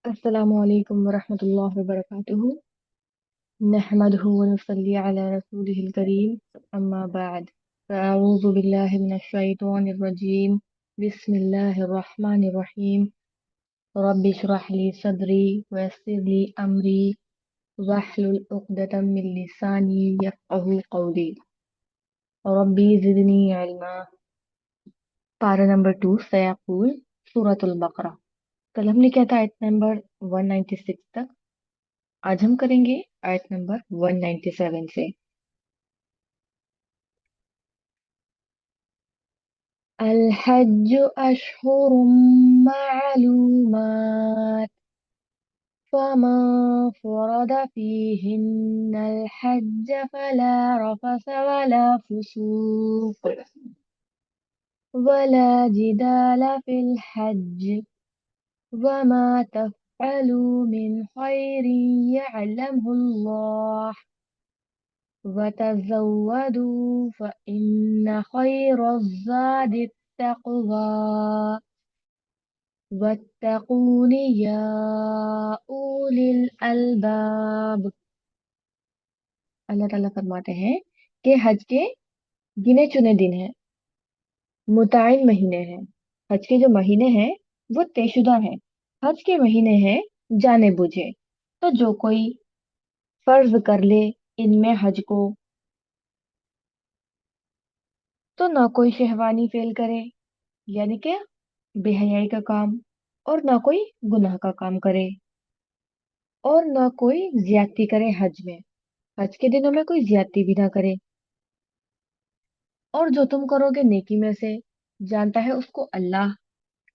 अस्सलामु अलैकुम वरहमतुल्लाहि वबरकातुहू। नहमदुहु व नुसल्ली अला रसूलिहिल करीम। अम्मा बाद। अऊज़ु बिल्लाहि मिनश शैतानिर रजीम। बिस्मिल्लाहिर रहमानिर रहीम। रब्बि इश्रह ली सदरी व यस्सिर ली अमरी वहलुल उक़दतम मिन लिसानी यफ़क़हू क़ौली। रब्बी ज़िदनी इल्मा। पारा नंबर 2 सयाक़ूल सूरतुल बकरा। कल हमने किया था आयत नंबर 196 तक। आज हम करेंगे आयत नंबर 197 से। अल हज्ज अशहुरुम मालूमात फमन फरद फीहिन्नल हज्ज फला रफस वला फुसूक वला जिदाल फिल हज्ज वमा तफ़अलू मिन खैरिन यअलमुहुल्लाह वतज़व्वदू फ़इन्न खैरज़्ज़ादि तक़वा वत्तक़ून या उलिल अलबाब। अल्लाह ताला फरमाते हैं कि हज के गिने चुने दिन हैं, मुतअय्यन महीने हैं। हज के जो महीने हैं वो तयशुदा हैं। हज के महीने हैं जाने बुझे। तो जो कोई फर्ज कर ले इनमें हज को, तो ना कोई शहवानी फेल करे, यानी कि बेहयाई का काम, और ना कोई गुनाह का काम करे, और ना कोई ज्यादती करे हज में। हज के दिनों में कोई ज्यादती भी ना करे। और जो तुम करोगे नेकी में से, जानता है उसको अल्लाह,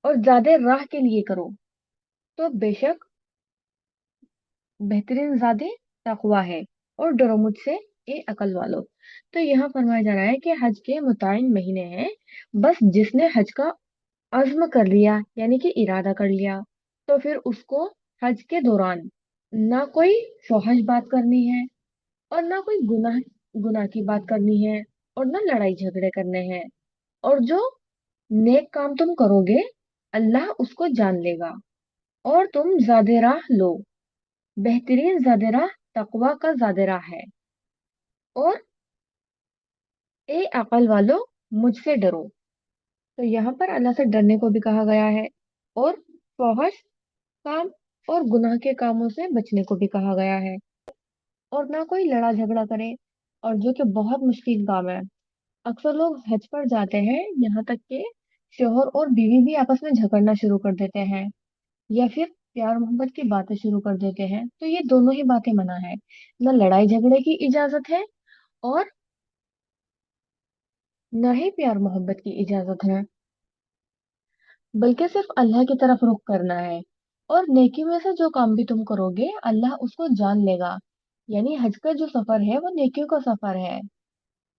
और ज्यादा राह के लिए करो तो बेशक बेहतरीन ज्यादा तकवा है। और डरो मुझसे ए अकल वालो। तो यहाँ फरमाया जा रहा है कि हज के मुतय्यन महीने हैं। बस जिसने हज का अज़्म कर लिया, यानी कि इरादा कर लिया, तो फिर उसको हज के दौरान ना कोई फौहश बात करनी है, और ना कोई गुनाह गुनाह की बात करनी है, और ना लड़ाई झगड़े करने हैं। और जो नेक काम तुम करोगे अल्लाह उसको जान लेगा। और तुम ज्यादा राह लो, बेहतरीन ज्यादा राह तकवा का ज्यादा राह है। और ए अकल वालो, मुझसे डरो। तो यहाँ पर अल्लाह से डरने को भी कहा गया है, और फौहश काम और गुनाह के कामों से बचने को भी कहा गया है। और ना कोई लड़ा झगड़ा करे, और जो कि बहुत मुश्किल काम है। अक्सर लोग हज पर जाते हैं, यहाँ तक कि शोहर और बीवी भी आपस में झगड़ना शुरू कर देते हैं, या फिर प्यार मोहब्बत की बातें शुरू कर देते हैं। तो ये दोनों ही बातें मना है। न लड़ाई झगड़े की इजाजत है, और न ही प्यार मोहब्बत की इजाजत है, बल्कि सिर्फ अल्लाह की तरफ रुख करना है। और नेकी में से जो काम भी तुम करोगे अल्लाह उसको जान लेगा। यानी हज का जो सफर है वो नेकियों का सफर है।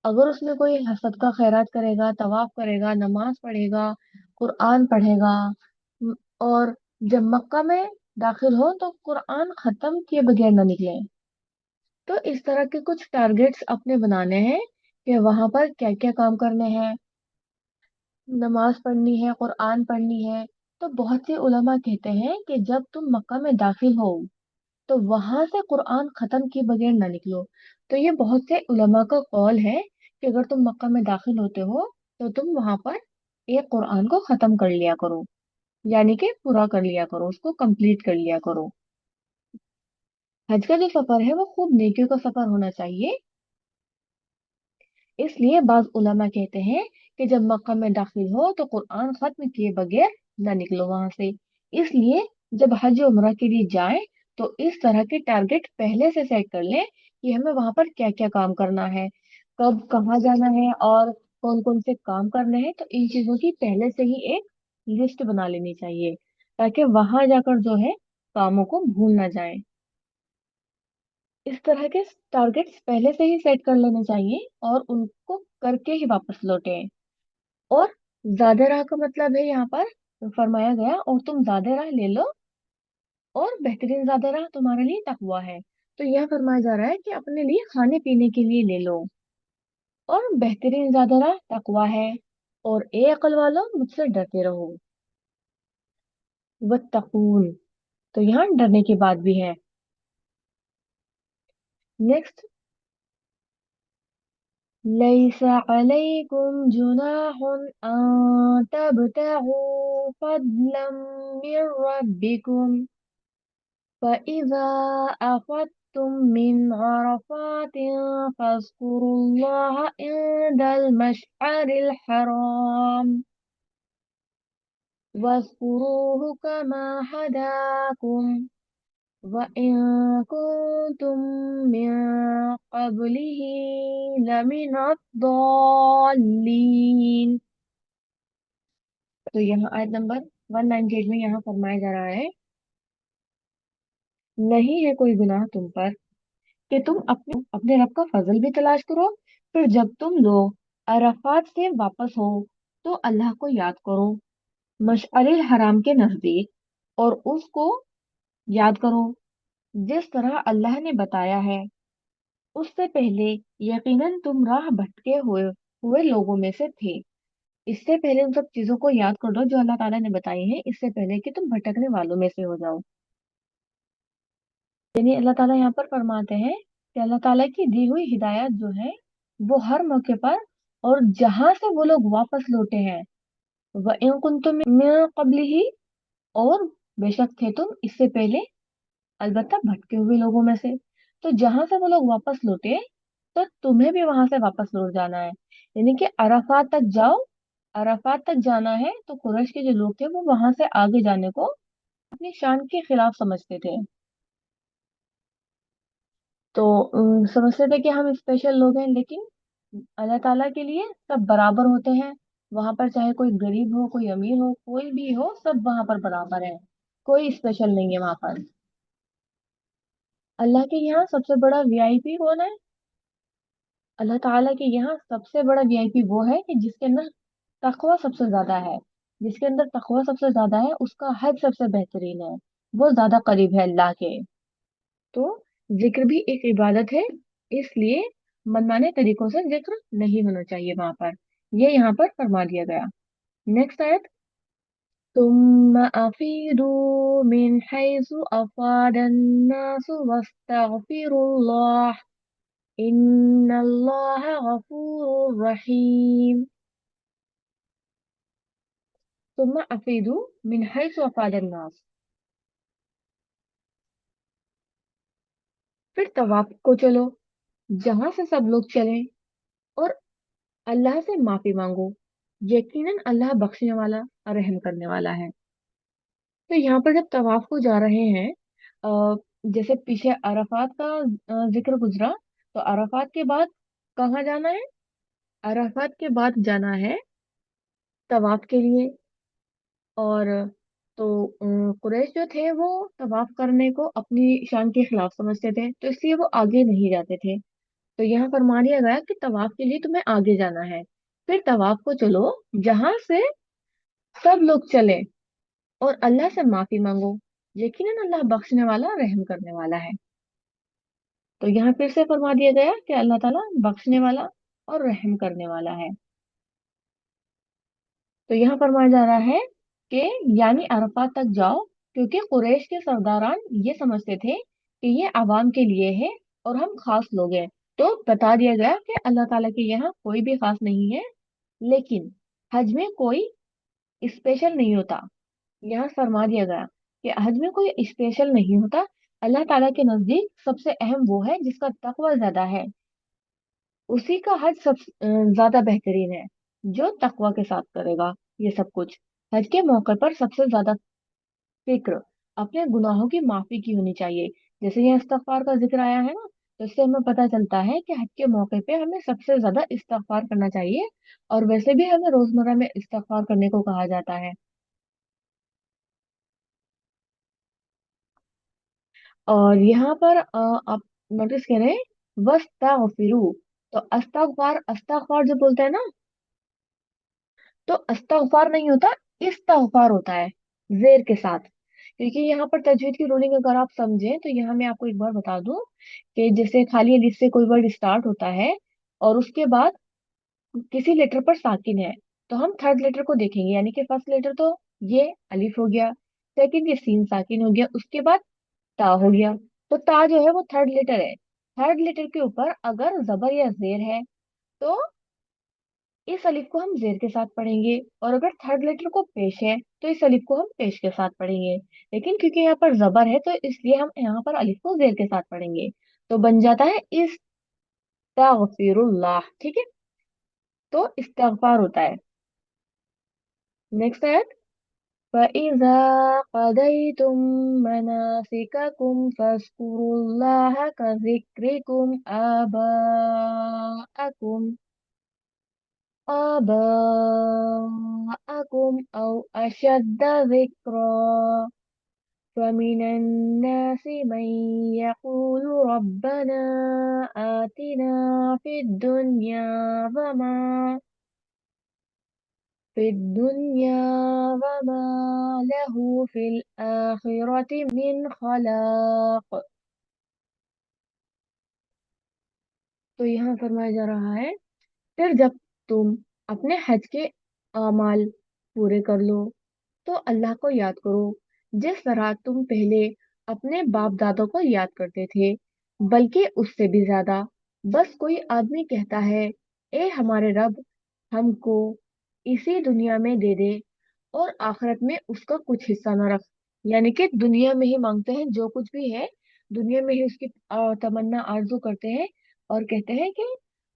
अगर उसमें कोई सदका खैरात करेगा, तवाफ करेगा, नमाज पढ़ेगा, कुरान पढ़ेगा, म- और जब मक्का में दाखिल हो तो कुरान खत्म किए बगैर ना निकले। तो इस तरह के कुछ टारगेट्स अपने बनाने हैं कि वहां पर क्या क्या काम करने हैं। नमाज पढ़नी है, कुरान पढ़नी है। तो बहुत से उलमा कहते हैं कि जब तुम मक्का में दाखिल हो तो वहां से कुरान खत्म किए बगैर ना निकलो। तो ये बहुत से उलमा का कौल है कि अगर तुम मक्का में दाखिल होते हो तो तुम वहां पर एक कुरान को खत्म कर लिया करो, यानी कि पूरा कर लिया करो, उसको कंप्लीट कर लिया करो। हज का जो सफर है वो खूब नेकियों का सफर होना चाहिए। इसलिए बाज उलमा कहते हैं कि जब मक्का में दाखिल हो तो कुरान खत्म किए बगैर ना निकलो वहां से। इसलिए जब हज उम्रा के लिए जाएं तो इस तरह के टारगेट पहले से सेट कर लें कि हमें वहां पर क्या क्या काम करना है, कब कहाँ जाना है, और कौन कौन से काम करने हैं। तो इन चीजों की पहले से ही एक लिस्ट बना लेनी चाहिए, ताकि वहां जाकर जो है कामों को भूल ना जाए। इस तरह के टारगेट्स पहले से ही सेट कर लेने चाहिए, और उनको करके ही वापस लौटे। और ज्यादा राह का मतलब है यहाँ पर फरमाया गया और तुम ज्यादा राह ले लो, और बेहतरीन ज्यादा राह तुम्हारे लिए तकवा है। तो यह फरमाया जा रहा है कि अपने लिए खाने पीने के लिए ले लो, और बेहतरीन ज्यादा राह तकवा है। और ए अकल वालों, मुझसे डरते रहो। वत्तकून, तो यहाँ डरने की बात भी है। नेक्स्ट, लैसा अलैकुम जुनाहुन अन तबतगु फदलन मिर रब्बिकुम فإذا أفضتم من عرفات فاذكروا الله عند المشعر الحرام واذكروه كما هداكم وإن كنتم من قبله لمن الضالين. तो यहाँ आयत नंबर 198 में यहाँ फरमाया जा रहा है, नहीं है कोई गुनाह तुम पर कि तुम अपने अपने रब का फजल भी तलाश करो, फिर जब तुम लोग अरफात से वापस हो तो अल्लाह को याद करो मशअरिल हराम के नजदीक, और उसको याद करो जिस तरह अल्लाह ने बताया है। उससे पहले यकीनन तुम राह भटके हुए हुए लोगों में से थे। इससे पहले उन सब चीजों को याद कर लो जो अल्लाह ताला ने बताई है, इससे पहले कि तुम भटकने वालों में से हो जाओ। यानी अल्लाह ताला यहाँ पर फरमाते हैं कि अल्लाह ताला की दी हुई हिदायत जो है वो हर मौके पर, और जहां से वो लोग वापस लौटे हैं, व इन कुंतुम मिन क़ब्लिही, और बेशक थे तुम इससे पहले अलबत्ता भटके हुए लोगों में से। तो जहां से वो लोग वापस लौटे तो तुम्हें भी वहां से वापस लौट जाना है, यानी कि अराफात तक जाओ। अराफात तक जाना है तो कुरैश के जो लोग थे वो वहां से आगे जाने को अपनी शान के खिलाफ समझते थे। तो समझते थे कि हम स्पेशल लोग हैं, लेकिन अल्लाह ताला के लिए सब बराबर होते हैं। वहां पर चाहे कोई गरीब हो, कोई अमीर हो, कोई भी हो, सब वहां पर बराबर है। कोई स्पेशल नहीं है वहां पर। अल्लाह के यहाँ सबसे बड़ा वीआईपी कौन है? अल्लाह ताला के यहाँ सबसे बड़ा वीआईपी वो है कि जिसके अंदर तकवा सबसे ज्यादा है। जिसके अंदर तकवा सबसे ज्यादा है उसका हज सबसे बेहतरीन है, वो ज्यादा करीब है अल्लाह के। तो जिक्र भी एक इबादत है, इसलिए मनमाने तरीकों से जिक्र नहीं होना चाहिए वहां पर। ये यहाँ पर फरमा दिया गया। नेक्स्ट आयत, तुम अफीदू मिन हैसु अफादन्नास वस्तगफिरुल्लाह इन्नल्लाह गफूरुर रहीम। तुम अफीदू मिन हैसु अफादन्नास, फिर तवाफ को चलो जहां से सब लोग चले, और अल्लाह से माफी मांगो, यकीनन अल्लाह बख्शने वाला और रहम करने वाला है। तो यहाँ पर जब तवाफ को जा रहे हैं, जैसे पीछे अरफात का जिक्र गुजरा, तो अरफात के बाद कहाँ जाना है? अरफात के बाद जाना है तवाफ के लिए। और तो कुरैश जो थे वो तवाफ करने को अपनी शान के खिलाफ समझते थे, तो इसलिए वो आगे नहीं जाते थे। तो यहाँ फरमा दिया गया कि तवाफ के लिए तुम्हें आगे जाना है, फिर तवाफ को चलो जहां से सब लोग चले, और अल्लाह से माफी मांगो, यकीनन अल्लाह बख्शने वाला रहम करने वाला है। तो यहाँ फिर से फरमा दिया गया कि अल्लाह ताला बख्शने वाला और रहम करने वाला है। तो यहाँ फरमाया जा रहा है कि यानी अरफात तक जाओ, क्योंकि कुरैश के सरदारान ये समझते थे कि ये आवाम के लिए है और हम खास लोग हैं। तो बता दिया गया कि अल्लाह ताला के यहाँ कोई भी खास नहीं है, लेकिन हज में कोई स्पेशल नहीं होता। यहाँ फरमा दिया गया कि हज में कोई स्पेशल नहीं होता। अल्लाह ताला के नजदीक सबसे अहम वो है जिसका तकवा ज्यादा है, उसी का हज सब ज्यादा बेहतरीन है, जो तकवा के साथ करेगा ये सब कुछ। हज के मौके पर सबसे ज्यादा फिक्र अपने गुनाहों की माफी की होनी चाहिए। जैसे यहाँ इस्तगफार का जिक्र आया है ना, तो इससे हमें पता चलता है कि हज के मौके पे हमें सबसे ज्यादा इस्तगफार करना चाहिए, और वैसे भी हमें रोजमर्रा में इस्तगफार करने को कहा जाता है। और यहाँ पर आप नोटिस करें, वस्तागफिरू, तो अस्तगफार अस्तगफार जो बोलते हैं ना, तो अस्तगफार नहीं होता, इस्तगफार होता है जेर के साथ। क्योंकि यहाँ पर तजवीद की रूलिंग अगर आप समझें तो यहाँ मैं आपको एक बार बता दूं कि जैसे खाली अलिफ से कोई वर्ड स्टार्ट होता है और उसके बाद किसी लेटर पर साकिन है, तो हम थर्ड लेटर को देखेंगे, यानी कि फर्स्ट लेटर तो ये अलिफ हो गया, सेकंड ये सीन साकिन हो गया, उसके बाद ता हो गया। तो ता जो है वो थर्ड लेटर है। थर्ड लेटर के ऊपर अगर जबर या जेर है तो इस अलिफ को हम जेर के साथ पढ़ेंगे, और अगर थर्ड लेटर को पेश है तो इस अलिफ को हम पेश के साथ पढ़ेंगे। लेकिन क्योंकि यहाँ पर जबर है तो इसलिए हम यहाँ पर अलिफ को जेर के साथ पढ़ेंगे। तो बन जाता है इस्तगफिरुल्लाह। ठीक है, तो इस्तगफार होता है। नेक्स्ट है فإذا قضيتم مناسككم فاذكروا الله كذكركم آباءكم أو أشد ذكرا فمن الناس من يقول ربنا آتنا في الدنيا وما له في الآخرة من خلاق। तो यहाँ फरमाया जा रहा है, फिर जब तुम अपने हज के अमाल पूरे कर लो तो अल्लाह को याद करो जिस तरह तुम पहले अपने बाप दादों को याद करते थे, बल्कि उससे भी ज्यादा। बस कोई आदमी कहता है, ए हमारे रब, हमको इसी दुनिया में दे दे और आखिरत में उसका कुछ हिस्सा न रख। यानी कि दुनिया में ही मांगते हैं, जो कुछ भी है दुनिया में ही उसकी तमन्ना आरजू करते हैं, और कहते हैं कि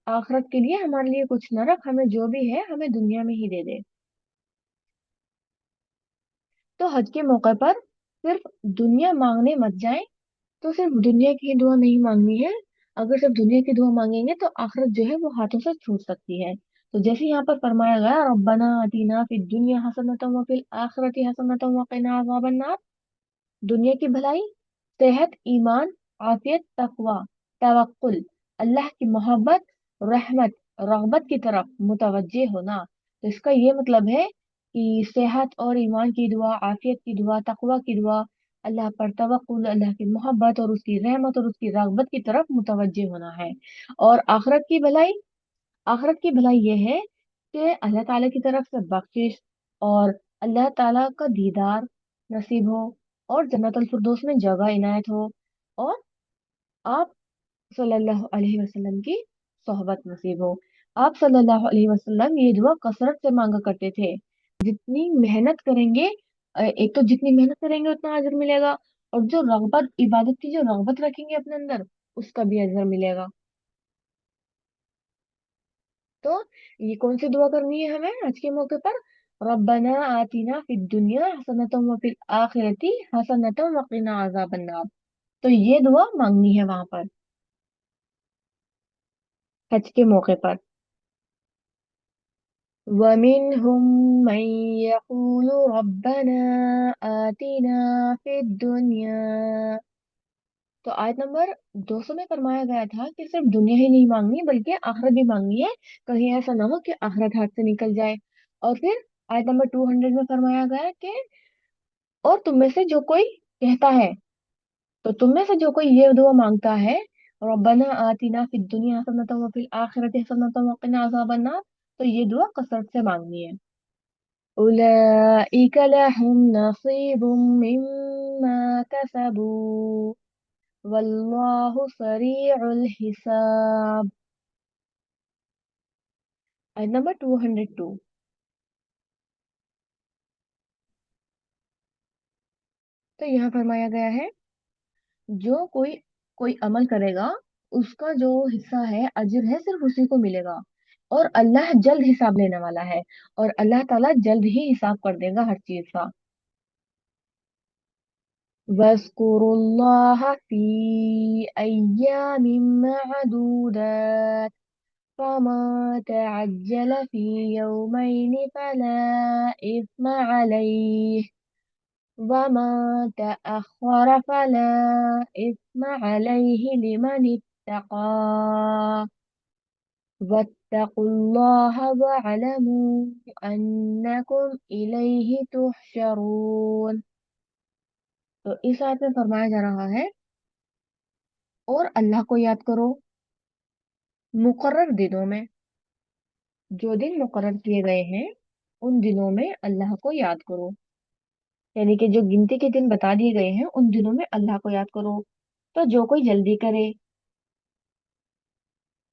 आखिरत के लिए हमारे लिए कुछ न रख, हमें जो भी है हमें दुनिया में ही दे दे। तो हज के मौके पर सिर्फ दुनिया मांगने मत जाएं। तो सिर्फ दुनिया की ही दुआ नहीं मांगनी है। अगर सिर्फ दुनिया की दुआ मांगेंगे तो आखिरत जो है वो हाथों से छूट सकती है। तो जैसे यहाँ पर फरमाया गया, रब्बना आतीना फिद दुनिया हसनतम व फिल आखिरति हसनतम व क़िना अज़ाबन नार। दुनिया की भलाई, सेहत, ईमान, आफियत, तकवा, तवक्कुल, अल्लाह की मोहब्बत, रहमत, रगबत की तरफ मुतवज्जे होना। तो इसका ये मतलब है कि सेहत और ईमान की दुआ, आफियत की दुआ, तकवा की दुआ, अल्लाह पर तवक्कुल, अल्लाह की मोहब्बत और उसकी रहमत और उसकी रगबत की तरफ मुतवज्जे होना है। और आखिरत की भलाई ये है कि अल्लाह ताला की तरफ से बख्शिश और अल्लाह ताला का दीदार नसीब हो, और जन्नतुल फिरदौस में जगह इनायत हो, और आप सल्लल्लाहु अलैहि वसल्लम की सोहबत नसीब हो। आप सल्लल्लाहु अलैहि वसल्लम ये दुआ कसरत से मांगा करते थे। जितनी मेहनत करेंगे, एक तो जितनी मेहनत करेंगे उतना अजर मिलेगा, और जो रगबत, इबादत की जो रगबत रखेंगे अपने अंदर, उसका भी अजर मिलेगा। तो ये कौन सी दुआ करनी है हमें आज के मौके पर? रब्बना आतिना फिद दुनिया हसनतम व फिल आखिरती हसनतम व क़िना अज़ाबन नार। तो ये दुआ मांगनी है वहां पर हज के मौके पर। वमिनहुम मन यक़ूलु रब्बना आतिना फिद दुनिया। तो आयत नंबर 200 में फरमाया गया था कि सिर्फ दुनिया ही नहीं मांगनी बल्कि आखिरत भी मांगनी है। कहीं ऐसा ना हो कि आखिरत हाथ से निकल जाए। और फिर आयत नंबर 200 में फरमाया गया कि और तुम में से जो कोई कहता है, तो तुम में से जो कोई ये दुआ मांगता है, रब्बना आतिना फिद दुनिया हसनतम व फिल आखिरति हसनतम व क़िना अज़ाबन नार, तो ये दुआ कसरत से मांगनी है। उलाइका लहुम नसीबुम मिम्मा कसबू वल्लाहु सरीउल हिसाब। आयत नंबर 202। तो यहाँ फरमाया गया है, जो कोई कोई अमल करेगा उसका जो हिस्सा है, अजर है, सिर्फ उसी को मिलेगा। और अल्लाह जल्द हिसाब लेने वाला है, और अल्लाह ताला जल्द ही हिसाब कर देगा हर चीज का। वज़्कुरुल्लाह फी अय्यामिन मअदूदात फमा तअज्जल फी यौमैन फला इस्मा अलैहि वमा तअख्खर फला इस्मा अलैहि लिमन इत्तक़ा वत्तकुल्लाह वअलमू अन्नकुम इलैहि तुहशरून। तो इस आयत में फरमाया जा रहा है, और अल्लाह को याद करो मुकर्रर दिनों में। जो दिन मुकर्रर किए गए हैं उन दिनों में अल्लाह को याद करो। यानी कि जो गिनती के दिन बता दिए गए हैं उन दिनों में अल्लाह को याद करो। तो जो कोई जल्दी करे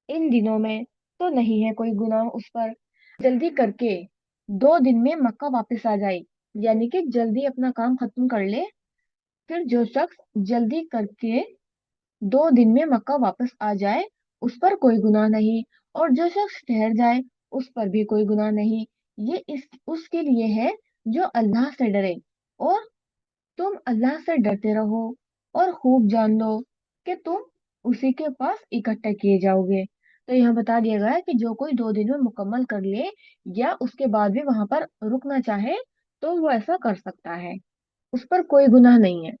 इन दिनों में तो नहीं है कोई गुनाह उस पर। जल्दी करके 2 दिन में मक्का वापस आ जाए, यानी कि जल्दी अपना काम खत्म कर ले। फिर जो शख्स जल्दी करके 2 दिन में मक्का वापस आ जाए उस पर कोई गुनाह नहीं, और जो शख्स ठहर जाए उस पर भी कोई गुनाह नहीं। ये इस उसके लिए है जो अल्लाह से डरे। और तुम अल्लाह से डरते रहो और खूब जान लो कि तुम उसी के पास इकट्ठे किए जाओगे। तो यहाँ बता दिया गया है कि जो कोई 2 दिन में मुकम्मल कर ले या उसके बाद भी वहां पर रुकना चाहे तो वो ऐसा कर सकता है, उस पर कोई गुनाह नहीं है।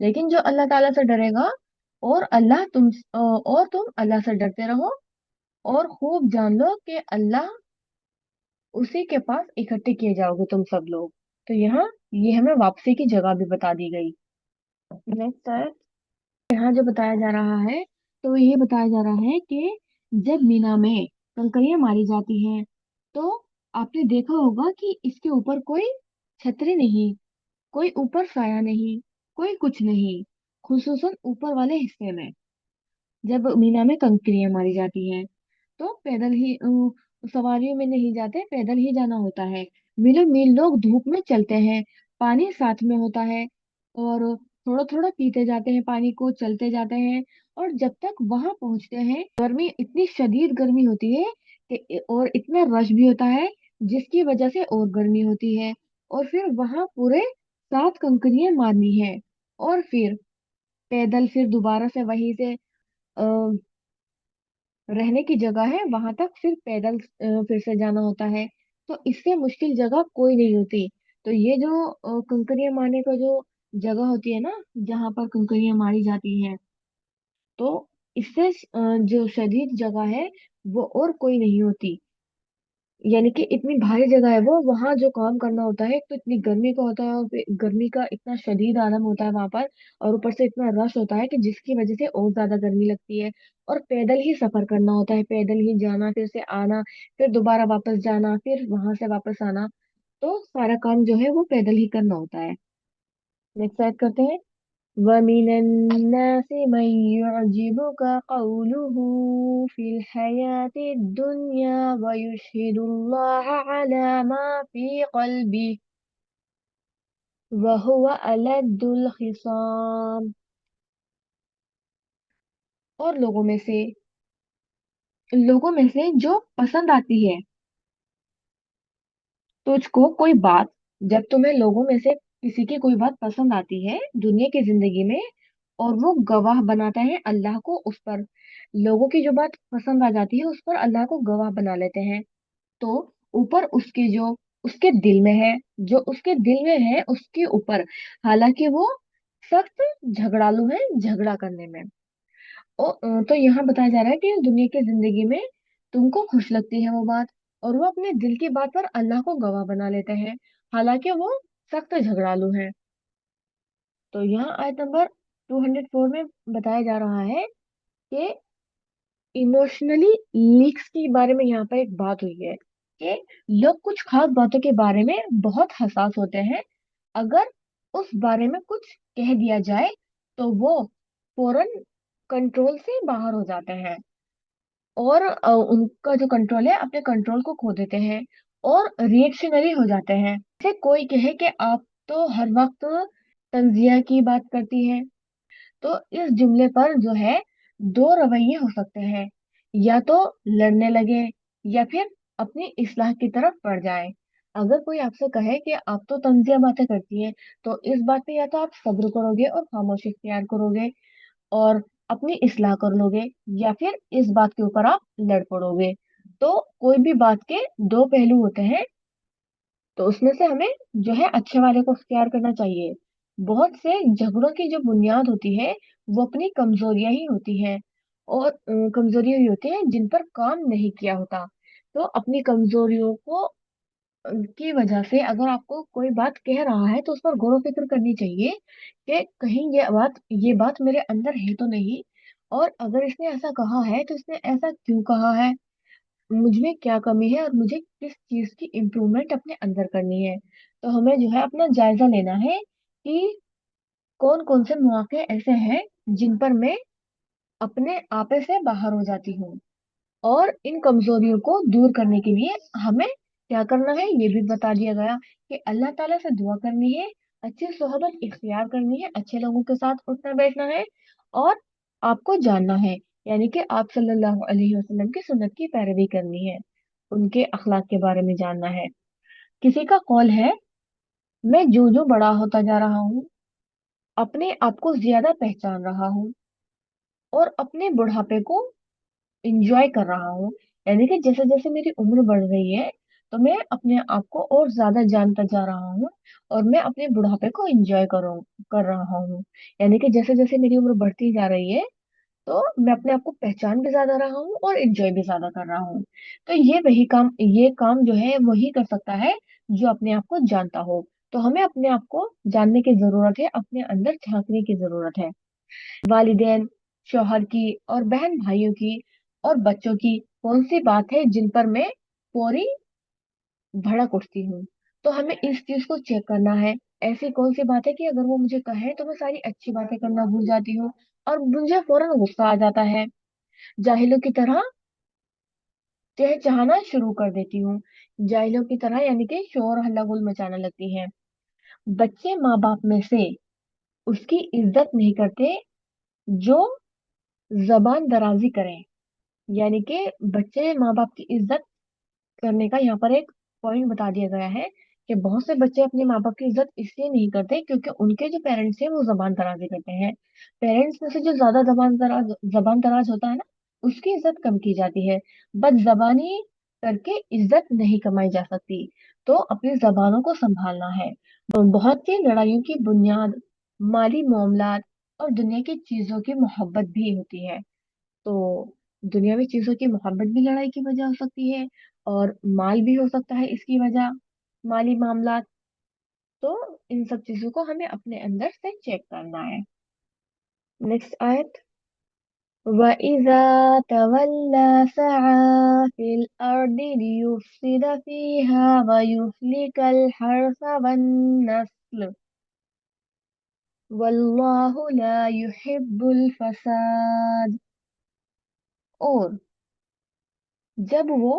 लेकिन जो अल्लाह ताला से डरेगा और तुम अल्लाह से डरते रहो और खूब जान लो कि अल्लाह उसी के पास इकट्ठे किए जाओगे तुम सब लोग। तो यहाँ ये हमें वापसी की जगह भी बता दी गई। नेक्स्ट है, यहाँ जो बताया जा रहा है, तो ये बताया जा रहा है कि जब मीना में कंकरियां मारी जाती हैं तो आपने देखा होगा कि इसके ऊपर कोई छतरी नहीं, कोई ऊपर साया नहीं, कोई कुछ नहीं। खुसूसन ऊपर वाले हिस्से में जब मीना में कंकरियां मारी जाती हैं तो पैदल ही सवारियों में नहीं जाते, पैदल ही जाना होता है। मीलों मील लोग धूप में चलते हैं, पानी साथ में होता है और थोड़ा थोड़ा पीते जाते हैं पानी को, चलते जाते हैं। और जब तक वहां पहुंचते हैं गर्मी, इतनी शदीद गर्मी होती है कि और इतना रश भी होता है जिसकी वजह से और गर्मी होती है। और फिर वहां पूरे 7 कंकरियां मारनी है और फिर पैदल फिर दोबारा से वहीं से रहने की जगह है वहां तक फिर पैदल फिर से जाना होता है। तो इससे मुश्किल जगह कोई नहीं होती। तो ये जो कंकरियां मारने का जो जगह होती है ना, जहाँ पर कंकरियां मारी जाती हैं, तो इससे जो शदीद जगह है वो और कोई नहीं होती। यानी कि इतनी भारी जगह है वो, वहां जो काम करना होता है, एक तो इतनी गर्मी का होता है और फिर गर्मी का इतना शदीद आलम होता है वहां पर, और ऊपर से इतना रश होता है कि जिसकी वजह से और ज्यादा गर्मी लगती है। और पैदल ही सफर करना होता है, पैदल ही जाना फिर से आना, फिर दोबारा वापस जाना, फिर वहां से वापस आना। तो सारा काम जो है वो पैदल ही करना होता है। नेक्स्ट ऐड करते हैं। ومن الناس من يعجبك قوله في الحياة الدنيا ويشهد الله على ما في قلبه وهو ألد الخصام। और लोगों में से जो पसंद आती है तुझको कोई बात, जब तुम्हें लोगों में से किसी की कोई बात पसंद आती है दुनिया की जिंदगी में और वो गवाह बनाता है अल्लाह को उस पर, लोगों की जो बात पसंद आ जाती है उस पर अल्लाह को गवाह बना लेते हैं। तो ऊपर उसके जो उसके दिल में है, जो उसके दिल में है उसके ऊपर, हालांकि वो सख्त झगड़ालू है झगड़ा करने में। तो यहाँ बताया जा रहा है कि दुनिया की जिंदगी में तुमको खुश लगती है वो बात, और वो अपने दिल की बात पर अल्लाह को गवाह बना लेते हैं, हालांकि वो सख्त झगड़ालू है। तो यहाँ आयत नंबर 204 में बताया जा रहा है कि इमोशनली लीक्स के बारे में यहाँ पर एक बात हुई है कि लोग कुछ खास बातों के बारे में बहुत हसास होते हैं। अगर उस बारे में कुछ कह दिया जाए तो वो फौरन कंट्रोल से बाहर हो जाते हैं और उनका जो कंट्रोल है अपने कंट्रोल को खो देते हैं और रिएक्शनरी हो जाते हैं। जैसे कोई कहे कि आप तो हर वक्त तंजिया की बात करती हैं, तो इस जुमले पर जो है दो रवैये हो सकते हैं, या तो लड़ने लगे या फिर अपनी इस्लाह की तरफ बढ़ जाए। अगर कोई आपसे कहे कि आप तो तंजिया बातें करती हैं, तो इस बात पे या तो आप सब्र करोगे और खामोशी इख्तियार करोगे और अपनी इस्लाह कर लोगे, या फिर इस बात के ऊपर आप लड़ पड़ोगे। तो कोई भी बात के दो पहलू होते हैं, तो उसमें से हमें जो है अच्छे वाले को इख्तियार करना चाहिए। बहुत से झगड़ों की जो बुनियाद होती है वो अपनी कमजोरियां ही होती हैं, और कमजोरियां ही होती हैं जिन पर काम नहीं किया होता। तो अपनी कमजोरियों को की वजह से अगर आपको कोई बात कह रहा है तो उस पर गौर फिक्र करनी चाहिए कि कहीं ये बात मेरे अंदर है तो नहीं, और अगर इसने ऐसा कहा है तो इसने ऐसा क्यों कहा है, मुझ में क्या कमी है और मुझे किस चीज की इम्प्रूवमेंट अपने अंदर करनी है। तो हमें जो है अपना जायजा लेना है कि कौन कौन से मौके ऐसे हैं जिन पर मैं अपने आपे से बाहर हो जाती हूँ। और इन कमजोरियों को दूर करने के लिए हमें क्या करना है ये भी बता दिया गया कि अल्लाह ताला से दुआ करनी है, अच्छी सोहबत इख्तियार करनी है, अच्छे लोगों के साथ उठना बैठना है, और आपको जानना है, यानी कि आप सल्लल्लाहु अलैहि वसल्लम की सुन्नत की पैरवी करनी है, उनके अखलाक के बारे में जानना है। किसी का कौल है, मैं जो जो बड़ा होता जा रहा हूँ अपने आप को ज्यादा पहचान रहा हूँ और अपने बुढ़ापे को इंजॉय कर रहा हूँ। यानी कि जैसे जैसे मेरी उम्र बढ़ रही है तो मैं अपने आप को और ज्यादा जानता जा रहा हूँ और मैं अपने बुढ़ापे को इंजॉय कर रहा हूँ। यानी कि जैसे जैसे मेरी उम्र बढ़ती जा रही है तो मैं अपने आप को पहचान भी ज्यादा रहा हूँ और इंजॉय भी ज्यादा कर रहा हूँ। तो ये काम जो है वही कर सकता है जो अपने आप को जानता हो। तो हमें अपने आप को जानने की जरूरत है, अपने अंदर झांकने की जरूरत है। वालिदैन, शौहर की और बहन भाइयों की और बच्चों की कौन सी बात है जिन पर मैं पूरी भड़क उठती हूँ। तो हमें इस चीज को चेक करना है। ऐसी कौन सी बात है कि अगर वो मुझे कहे तो मैं सारी अच्छी बातें करना भूल जाती हूँ और मुझे फौरन गुस्सा आ जाता है, जाहिलों की तरह चहचहाना शुरू कर देती हूँ। जाहिलों की तरह यानी कि शोर हल्ला गुल मचाने लगती है। बच्चे माँ बाप में से उसकी इज्जत नहीं करते जो जबान दराजी करें। यानी कि बच्चे माँ बाप की इज्जत करने का यहाँ पर एक पॉइंट बता दिया गया है कि बहुत से बच्चे अपने माँ बाप की इज्जत इसलिए नहीं करते क्योंकि उनके जो पेरेंट्स हैं वो जबान दराजी करते हैं। पेरेंट्स में से जो ज्यादा जबान दराज होता है ना, उसकी इज्जत कम की जाती है। बद जबानी करके इज्जत नहीं कमाई जा सकती। तो अपनी जबानों को संभालना है। बहुत सी लड़ाइयों की बुनियाद माली मामलात और दुनिया की चीजों की मोहब्बत भी होती है। तो दुनियावी चीजों की मोहब्बत भी लड़ाई की वजह हो सकती है और माल भी हो सकता है इसकी वजह, माली मामला। तो इन सब चीजों को हमें अपने अंदर से चेक करना है। नेक्स्ट आयत। वइज़ा तवल्ला सआ फिल अर्दि लियुफ्सिद फीहा वयुहलिकल हर्स वन्नस्ल वल्लाहु ला युहिब्बुल फसाद। और जब वो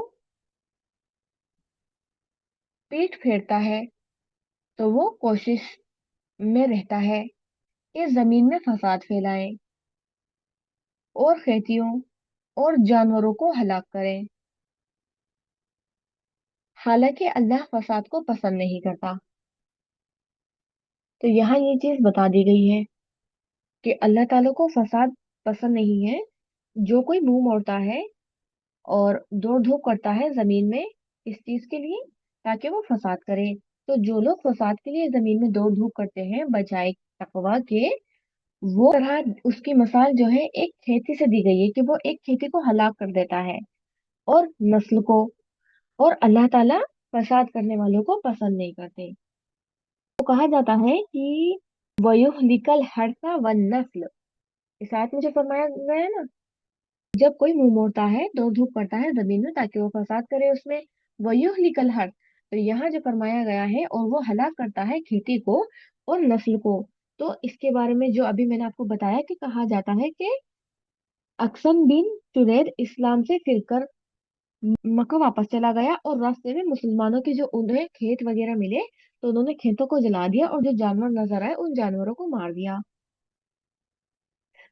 पीठ फेरता है तो वो कोशिश में रहता है कि जमीन में फसाद फैलाए और खेतियों और जानवरों को हलाक करें। हालांकि अल्लाह फसाद को पसंद नहीं करता। तो यहाँ ये चीज बता दी गई है कि अल्लाह ताला को फसाद पसंद नहीं है। जो कोई मुंह मोड़ता है और दौड़ धूप करता है जमीन में इस चीज के लिए ताकि वो फसाद करे। तो जो लोग फसाद के लिए जमीन में दौड़ धूप करते हैं बजाय तकवा के, वो तरह उसकी मिसाल जो है एक खेती से दी गई है कि वो एक खेती को हलाक कर देता है और नस्ल को। और अल्लाह ताला फसाद करने वालों को पसंद नहीं करते। तो कहा जाता है कि वयुहलिकल हर्सा वन नस्ल। इस आयत में जो फरमाया गया है ना, जब कोई मुंह मोड़ता है दौड़ धूप करता है जमीन में ताकि वो फसाद करे उसमें, वयुहलिकल हर्स, तो यहाँ जो फरमाया गया है और वो हलाक करता है खेती को और नस्ल को। तो इसके बारे में जो अभी मैंने आपको बताया कि कहा जाता है कि अक्सम बिन तुरैद इस्लाम से फिरकर मक्का वापस चला गया और रास्ते में मुसलमानों के जो उन्हें खेत वगैरह मिले तो उन्होंने खेतों को जला दिया और जो जानवर नजर आए उन जानवरों को मार दिया।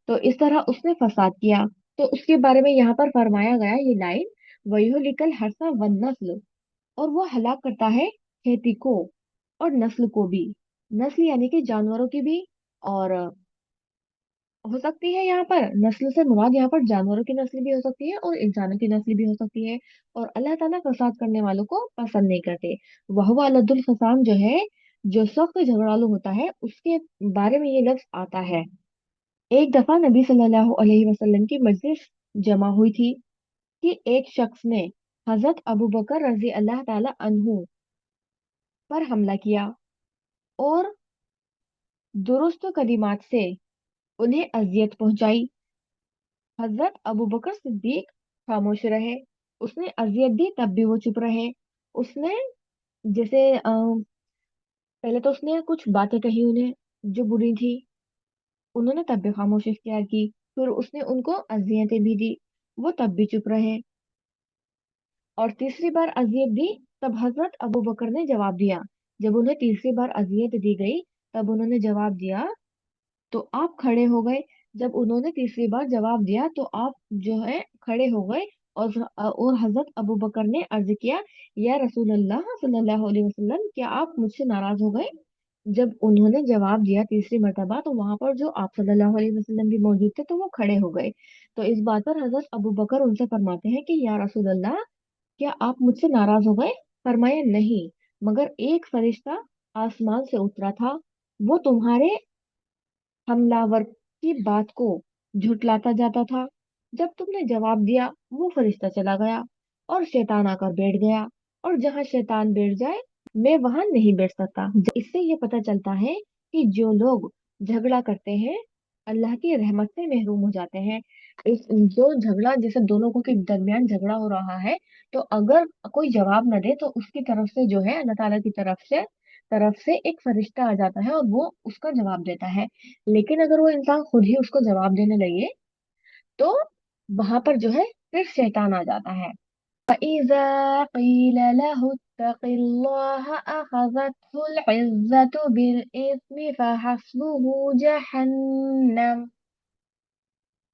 तो इस तरह उसने फसाद किया। तो उसके बारे में यहाँ पर फरमाया गया ये लाइन, वयुहलिकल हर्सा वन नस्ल, और वो हलाक करता है खेती को और नस्ल को भी। नस्ल यानी कि जानवरों की भी, और हो सकती है यहाँ पर नस्ल से मुराद यहाँ पर जानवरों की नस्ल भी हो सकती है और इंसानों की नस्ल भी हो सकती है। और अल्लाह ताला फसाद करने वालों को पसंद नहीं करते। वह लद्दुल फसाम जो है, जो सख्त झगड़ालू होता है, उसके बारे में ये लफ्ज आता है। एक दफा नबी सल्लल्लाहु अलैहि वसल्लम की मजलिस जमा हुई थी कि एक शख्स ने हजरत अबू बकर रजी अल्लाह ताला अन्हु पर हमला किया और दुरुस्त कलिमात से उन्हें अजियत पहुंचाई। हजरत अबू बकर सिद्दीक खामोश रहे। उसने अजियत दी तब भी वो चुप रहे। उसने जैसे पहले तो उसने कुछ बातें कही उन्हें जो बुरी थी, उन्होंने तब भी खामोश इख्तियार की। फिर उसने उनको अजियतें भी दी, वो तब भी चुप रहे। और तीसरी बार अजियत दी, तब हजरत अबू बकर ने जवाब दिया। जब उन्हें तीसरी बार अजियत दी गई, तब उन्होंने जवाब दिया, तो आप खड़े हो गए। जब उन्होंने तीसरी बार जवाब दिया तो आप जो है खड़े हो गए। और हजरत अबू बकर ने अर्ज किया, या रसूल अल्लाह सल्लल्लाहु अलैहि वसल्लम, क्या आप मुझसे नाराज हो गए? जब उन्होंने जवाब दिया तीसरी मर्तबा, तो वहां पर जो आप सल्लल्लाहु अलैहि वसल्लम भी मौजूद थे, तो वो खड़े हो गए। तो इस बात पर हजरत अबू बकर उनसे फरमाते हैं कि या रसूल अल्लाह, क्या आप मुझसे नाराज हो गए? फरमाया, नहीं, मगर एक फरिश्ता आसमान से उतरा था, वो तुम्हारे हमलावर की बात को झुटलाता जाता था। जब तुमने जवाब दिया, वो फरिश्ता चला गया और शैतान आकर बैठ गया। और जहाँ शैतान बैठ जाए, मैं वहां नहीं बैठ सकता। इससे ये पता चलता है कि जो लोग झगड़ा करते हैं, अल्लाह की रहमत से महरूम हो जाते हैं। इस जो झगड़ा, जैसे दो लोगों के दरमियान झगड़ा हो रहा है, तो अगर कोई जवाब न दे, तो उसकी तरफ से जो है अल्लाह ताला की तरफ से एक फरिश्ता आ जाता है और वो उसका जवाब देता है। लेकिन अगर वो इंसान खुद ही उसको जवाब देने लगे, तो वहां पर जो है फिर शैतान आ जाता है। فإذا قيل له اتق الله أخذته العزة بالإثم فحسبه جهنم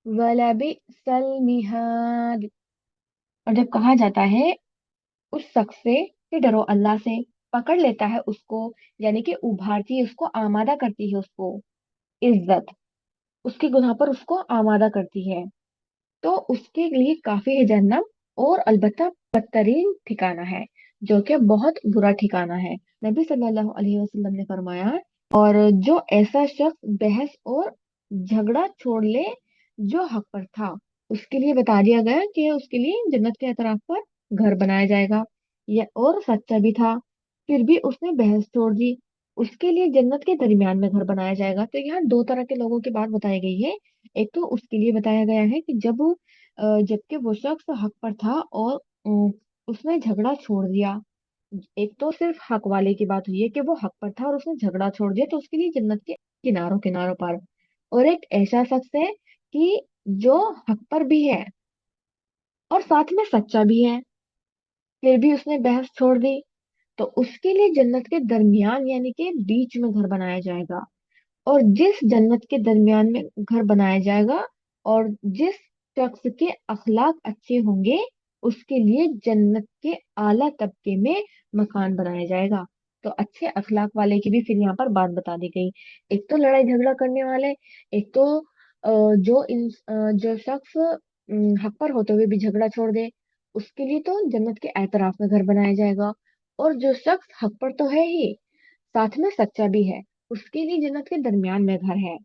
ولبئس المهاد। और जब कहा जाता है उस शख्स से कि डरो अल्लाह से, पकड़ लेता है उसको, यानी कि उभारती है उसको, आमादा करती है उसको इज्जत, उसके गुनाह पर उसको आमादा करती है, तो उसके लिए काफी है जहन्नम। और अलबत्ता बदतरीन ठिकाना है, जो कि बहुत बुरा ठिकाना है। नबी सल्लल्लाहु अलैहि वसल्लम ने फरमाया, और जो ऐसा शख्स बहस और झगड़ा छोड़ ले जो हक पर था, उसके लिए बता दिया गया कि उसके लिए जन्नत के अतराफ पर घर बनाया जाएगा। यह और सच्चा भी था, फिर भी उसने बहस छोड़ दी, उसके लिए जन्नत के दरमियान में घर बनाया जाएगा। तो यहाँ दो तरह के लोगों की बात बताई गई है। एक तो उसके लिए बताया गया है कि जबकि वो शख्स हक पर था और उसने झगड़ा छोड़ दिया। एक तो सिर्फ हक वाले की बात हुई है कि वो हक पर था और उसने झगड़ा छोड़ दिया, तो उसके लिए जन्नत के किनारों किनारों पर। और एक ऐसा शख्स है कि जो हक पर भी है और साथ में सच्चा भी है, फिर भी उसने बहस छोड़ दी, तो उसके लिए जन्नत के दरमियान यानी कि बीच में घर बनाया जाएगा। और जिस जन्नत के दरमियान में घर बनाया जाएगा, और जिस शख्स के अखलाक अच्छे होंगे, उसके लिए जन्नत के आला तबके में मकान बनाया जाएगा। तो अच्छे अखलाक वाले की भी फिर यहाँ पर बात बता दी गई। एक तो लड़ाई झगड़ा करने वाले, एक तो जो शख्स हक पर होते हुए भी झगड़ा छोड़ दे, उसके लिए तो जन्नत के एतराफ में घर बनाया जाएगा। और जो शख्स हक पर तो है ही, साथ में सच्चा भी है, उसके लिए जन्नत के दरमियान में घर है।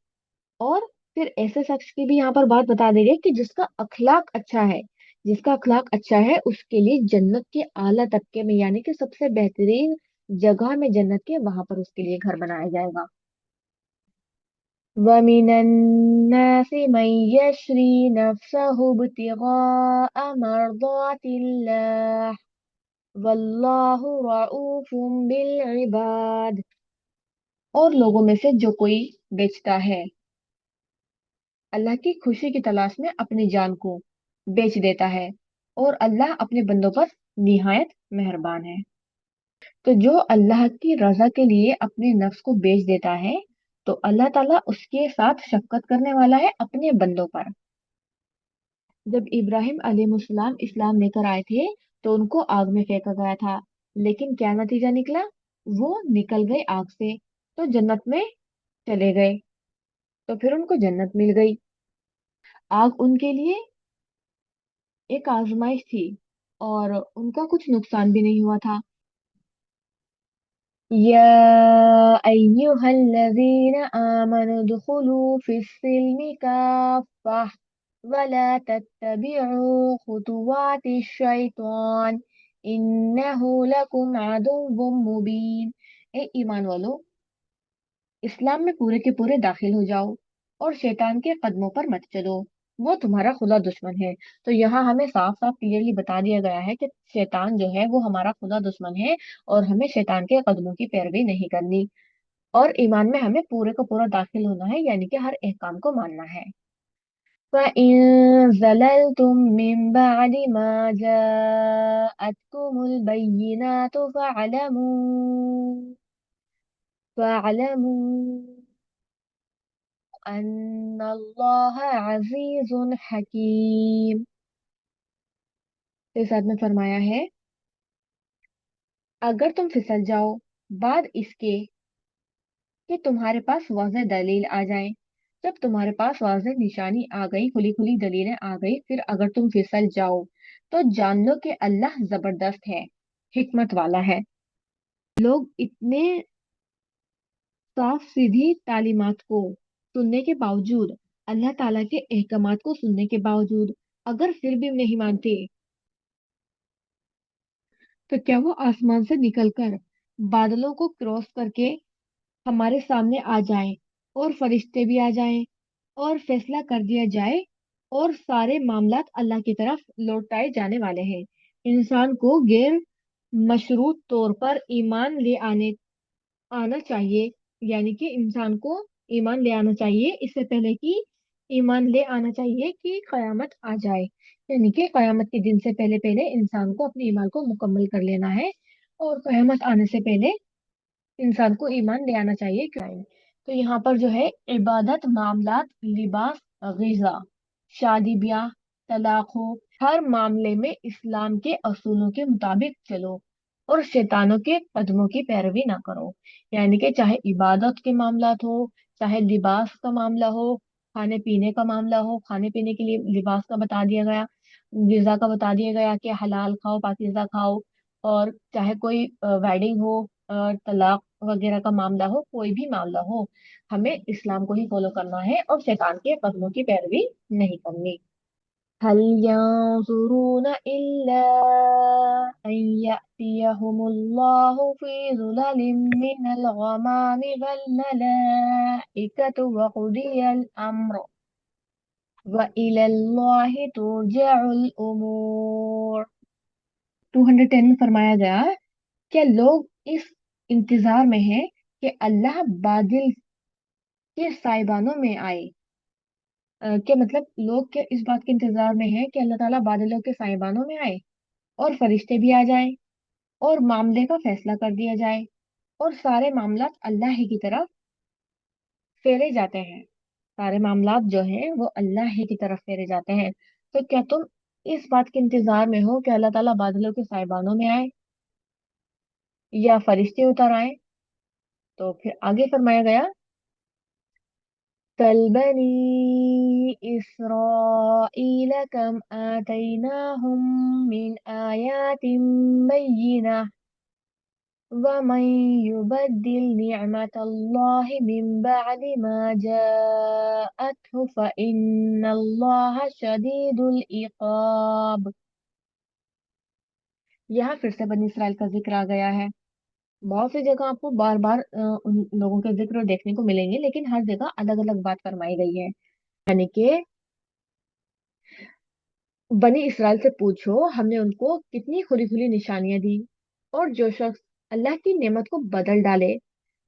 और फिर ऐसे शख्स की भी यहाँ पर बात बता दे रही है कि जिसका अखलाक अच्छा है, जिसका अखलाक अच्छा है, उसके लिए जन्नत के आला तबके में यानी कि सबसे बेहतरीन जगह में जन्नत के, वहां पर उसके लिए घर बनाया जाएगा। ومن الناس من يشري نفسه ابتغاء مرضات الله والله رؤوف بالعباد। और लोगों में से जो कोई बेचता है अल्लाह की खुशी की तलाश में अपनी जान को, बेच देता है, और अल्लाह अपने बंदों पर निहायत मेहरबान है। तो जो अल्लाह की रजा के लिए अपने नफ्स को बेच देता है, तो अल्लाह ताला उसके साथ शफकत करने वाला है अपने बंदों पर। जब इब्राहिम अलैहिस्सलाम इस्लाम लेकर आए थे, तो उनको आग में फेंका गया था, लेकिन क्या नतीजा निकला? वो निकल गए आग से, तो जन्नत में चले गए। तो फिर उनको जन्नत मिल गई। आग उनके लिए एक आजमाइश थी, और उनका कुछ नुकसान भी नहीं हुआ था। या अय्युहल्लज़ीना आमनु दुखुलू फिस्सिल्मि काफ़्फ़ा वला तत्तबिउ खुतुवातिश शैतान इन्नहु लकुम अदुव्वुम मुबीन। ए ईमान वालो, इस्लाम में पूरे के पूरे दाखिल हो जाओ और शैतान के कदमों पर मत चलो। वो तुम्हारा खुदा दुश्मन है। तो यहाँ हमें साफ साफ क्लियरली बता दिया गया है कि शैतान जो है वो हमारा खुदा दुश्मन है, और हमें शैतान के कदमों की पैरवी नहीं करनी, और ईमान में हमें पूरे का पूरा दाखिल होना है, यानी कि हर एक काम को मानना है। فإن زللتم من بعد ما جاءتكم البينات فاعلموا أن الله عزيز حكيم। तो साथ में फरमाया है, अगर तुम फिसल जाओ बाद इसके कि तुम्हारे पास वाज़ेह दलील आ जाए। जब तुम्हारे पास वाज़ेह निशानी आ गई, खुली खुली दलीलें आ गई, फिर अगर तुम फिसल जाओ तो जान लो कि अल्लाह जबरदस्त है, हिकमत वाला है। लोग इतने साफ सीधी तालीमात को सुनने के बावजूद, अल्लाह ताला के अहकामात को सुनने के बावजूद, अगर फिर भी नहीं मानते, तो क्या वो आसमान से निकलकर बादलों को क्रॉस करके हमारे सामने आ जाए, और फरिश्ते भी आ जाएं, और फैसला कर दिया जाए, और सारे मामलात अल्लाह की तरफ लौटाए जाने वाले हैं। इंसान को गैर मशरूत तौर पर ईमान ले आना चाहिए, यानी कि इंसान को ईमान ले आना चाहिए इससे पहले कि ईमान ले आना चाहिए कि कयामत आ जाए, यानी कि कयामत के दिन से पहले पहले इंसान को अपने ईमान को मुकम्मल कर लेना है, और कयामत आने से पहले इंसान को ईमान ले आना चाहिए, क्यों आए। तो यहाँ पर जो है इबादत, मामलात, लिबास, गिजा, शादी ब्याह, तलाक हो, हर मामले में इस्लाम के असूलों के मुताबिक चलो, और शैतानों के कदमों की पैरवी ना करो। यानी कि चाहे इबादत के मामलात हो, चाहे लिबास का मामला हो, खाने पीने का मामला हो, खाने पीने के लिए लिबास का बता दिया गया, गिजा का बता दिया गया कि हलाल खाओ, पाकीज़ा खाओ, और चाहे कोई वेडिंग हो, तलाक वगैरह का मामला हो, कोई भी मामला हो, हमें इस्लाम को ही फॉलो करना है और शैतान के कदमों की पैरवी नहीं करनी। हल यंजुरून इल्ला अन यअतियहुमुल्लाहु फी ज़ुललिम मिनल गमामि वल मलाइकतु व कुदियल अम्र व इलल्लाहि तुरजउल उमूर। 210 में फरमाया गया, क्या लोग इस इंतजार में हैं कि अल्लाह बादल के साइबानों में आए। क्या मतलब लोग क्या इस बात के इंतजार में हैं कि अल्लाह ताला बादलों के साइबानों में आए, और फरिश्ते भी आ जाएं, और मामले का फैसला कर दिया जाए, और सारे मामलात अल्लाह ही की तरफ फेरे जाते हैं। सारे मामलात जो हैं वो अल्लाह ही की तरफ फेरे जाते हैं। तो क्या तुम इस बात के इंतजार में हो कि अल्लाह ताला बादलों के साइबानों में आए, या फरिश्ते उतर आए। तो फिर आगे फरमाया गया, कल बनी इसराइल कम आतैनाहुम मिन आयातिम बय्यिना वमन युबद्दिल निअमतल्लाहि मिन बअदि मा जाअतहु फइन्नल्लाहा शदीदुल इक़ाब। यहाँ फिर से बनी इसराइल का जिक्र आ गया है। बहुत सी जगह आपको बार बार उन लोगों के जिक्र देखने को मिलेंगे, लेकिन हर जगह अलग अलग बात फरमाई गई है। यानी कि बनी इसराइल से पूछो, हमने उनको कितनी खुली खुली निशानियां दी, और जो शख्स अल्लाह की नेमत को बदल डाले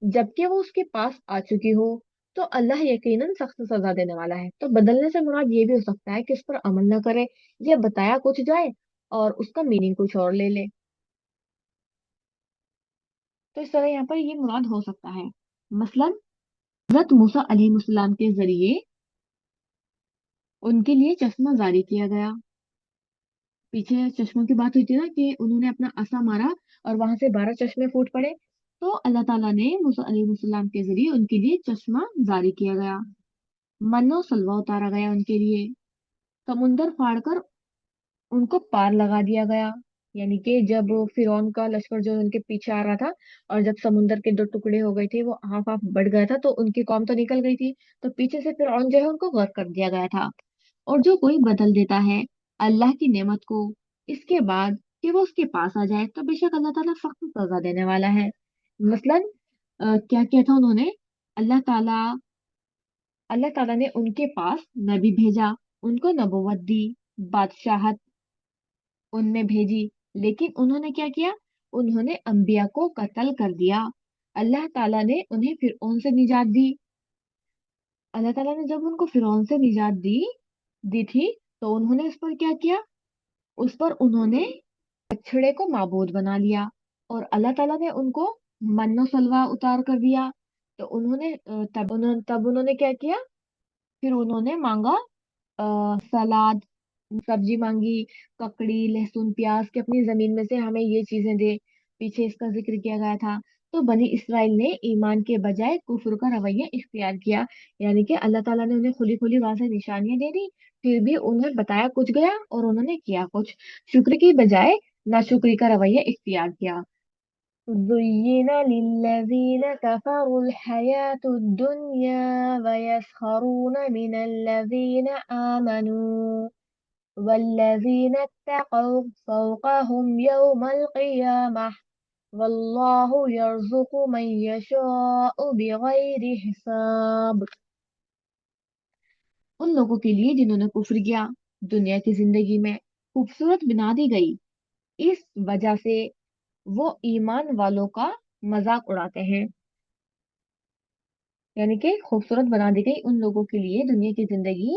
जबकि वो उसके पास आ चुकी हो, तो अल्लाह यकीनन सख्त सजा देने वाला है। तो बदलने से मुराद ये भी हो सकता है कि उस पर अमल न करे, या बताया कुछ जाए और उसका मीनिंग कुछ और ले ले। तो इस तरह यहाँ पर ये मुराद हो सकता है। मसलन हजरत मूसा अलैहिस्सलाम के जरिए उनके लिए चश्मा जारी किया गया। पीछे चश्मों की बात हुई थी ना कि उन्होंने अपना असा मारा और वहां से 12 चश्मे फूट पड़े। तो अल्लाह ताला ने मूसा अलैहिस्सलाम के जरिए उनके लिए चश्मा जारी किया गया। मन्नो सलवा उतारा गया उनके लिए। समुंदर फाड़कर उनको पार लगा दिया गया। यानी कि जब फिरौन का लश्कर जो उनके पीछे आ रहा था, और जब समुंदर के दो टुकड़े हो गए थे, वो हाफ हाफ बढ़ गया था, तो उनकी कौम तो निकल गई थी, तो पीछे से फिरौन जो है उनको गर्क कर दिया गया था। और जो कोई बदल देता है अल्लाह की नेमत को इसके बाद कि वो उसके पास आ जाए, तो बेशक अल्लाह ताला सख्त सजा देने वाला है। मसलन क्या किया था उन्होंने, अल्लाह ताला अल्लाह ताला ने उनके पास नबी भेजा, उनको नबूवत दी, बादशाहत उनमें भेजी, लेकिन उन्होंने क्या किया? उन्होंने अंबिया को कत्ल कर दिया। अल्लाह ताला ने उन्हें फिरौन से निजात दी। अल्लाह ताला ने जब उनको फिरौन से निजात दी थी, तो उन्होंने उस पर क्या किया? उस पर उन्होंने बछड़े को माबूद बना लिया, और अल्लाह ताला ने उनको मन्नो सलवा उतार कर दिया। तो तब उन्होंने क्या किया? फिर उन्होंने मांगा सलाद, सब्जी मांगी, ककड़ी, लहसुन, प्याज, के अपनी जमीन में से हमें ये चीजें दे। पीछे इसका जिक्र किया गया था। तो बनी इसराइल ने ईमान के बजाय कुफ्र का रवैया इख्तियार किया, यानी कि अल्लाह ताला ने उन्हें खुली खुली वाज़ेह निशानियां दे दी, फिर भी उन्हें बताया कुछ गया और उन्होंने किया कुछ। शुक्र की बजाय नाशुक्री का रवैया इख्तियार किया। زين للذين كفروا الحياة الدنيا ويسخرون من الذين آمنوا والذين اتقوا فوقهم يوم القيامة والله يرزق من يشاء بغير حساب। उन लोगों के लिए जिन्होंने कुफ्र किया, दुनिया की जिंदगी में खूबसूरत बना दी गई, इस वजह से वो ईमान वालों का मजाक उड़ाते हैं। यानी कि खूबसूरत बना दी गई उन लोगों के लिए दुनिया की जिंदगी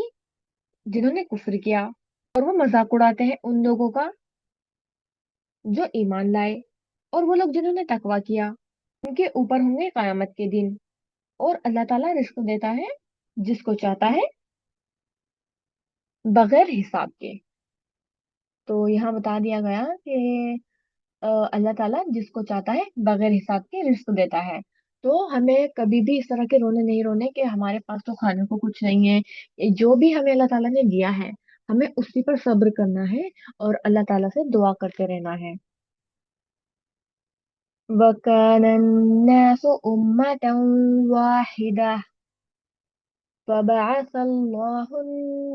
जिन्होंने कुफ्र किया, और वो मजाक उड़ाते हैं उन लोगों का जो ईमान लाए। और वो लोग जिन्होंने तकवा किया, उनके ऊपर होंगे कयामत के दिन। और अल्लाह ताला रिस्क देता है जिसको चाहता है, बगैर हिसाब के। तो यहाँ बता दिया गया कि अल्लाह ताला जिसको चाहता है बगैर हिसाब के रिस्क देता है। तो हमें कभी भी इस तरह के रोने नहीं रोने कि हमारे पास तो खाने को कुछ नहीं है। ये जो भी हमें अल्लाह ताला ने दिया है, हमें उसी पर सब्र करना है और अल्लाह ताला से दुआ करते रहना है। वकान अन्नासु उम्मतन वाहिदा फबअस अल्लाहु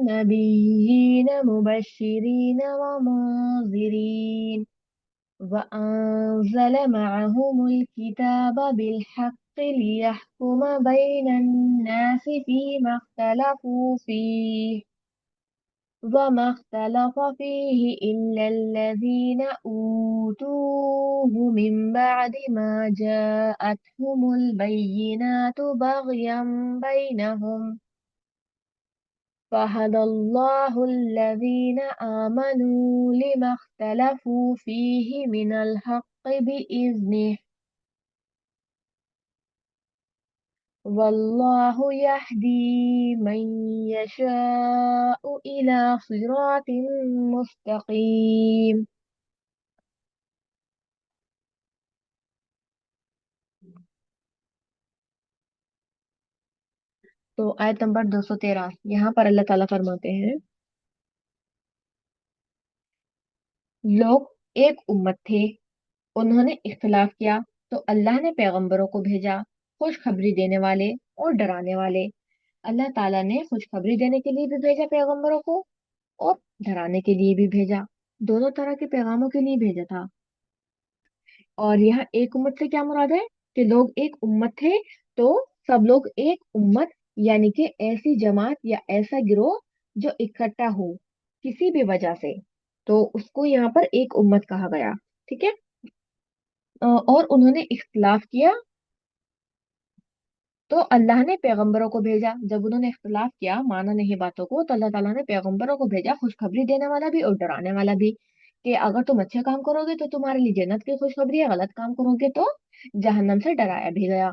नबिय्यीन मुबश्शिरीन व मुनज़िरीन وأنزل معهم الكتاب بالحق ليحكم بين الناس فيما اختلفوا فيه وما اختلف فيه إلا الذين أوتوه من بعد ما جاءتهم البينات بغيا بينهم فهدى الله الذين آمنوا لما اختلفوا فيه من الحق بإذنه والله يهدي من يشاء إلى صراط مستقيم। तो आयत नंबर 213, यहाँ पर अल्लाह ताला फरमाते हैं, लोग एक उम्मत थे, उन्होंने इख्तिलाफ किया, तो अल्लाह ने पैगंबरों को भेजा, खुशखबरी देने वाले और डराने वाले। अल्लाह ताला ने खुशखबरी देने के लिए भी भेजा पैगंबरों को, और डराने के लिए भी भेजा। दोनों तरह के पैगामों के लिए भेजा था। और यहाँ एक उम्मत से क्या मुराद है? कि लोग एक उम्मत थे, तो सब लोग एक उम्मत, यानी कि ऐसी जमात या ऐसा गिरोह जो इकट्ठा हो किसी भी वजह से, तो उसको यहाँ पर एक उम्मत कहा गया। ठीक है। और उन्होंने इख्तिलाफ किया, तो अल्लाह ने पैगंबरों को भेजा। जब उन्होंने इख्तिलाफ किया, माना नहीं बातों को, तो अल्लाह ताला ने पैगंबरों को भेजा, खुशखबरी देने वाला भी और डराने वाला भी, कि अगर तुम अच्छे काम करोगे तो तुम्हारे लिए जन्नत की खुशखबरी है, गलत काम करोगे तो जहन्नम से डराया भी गया।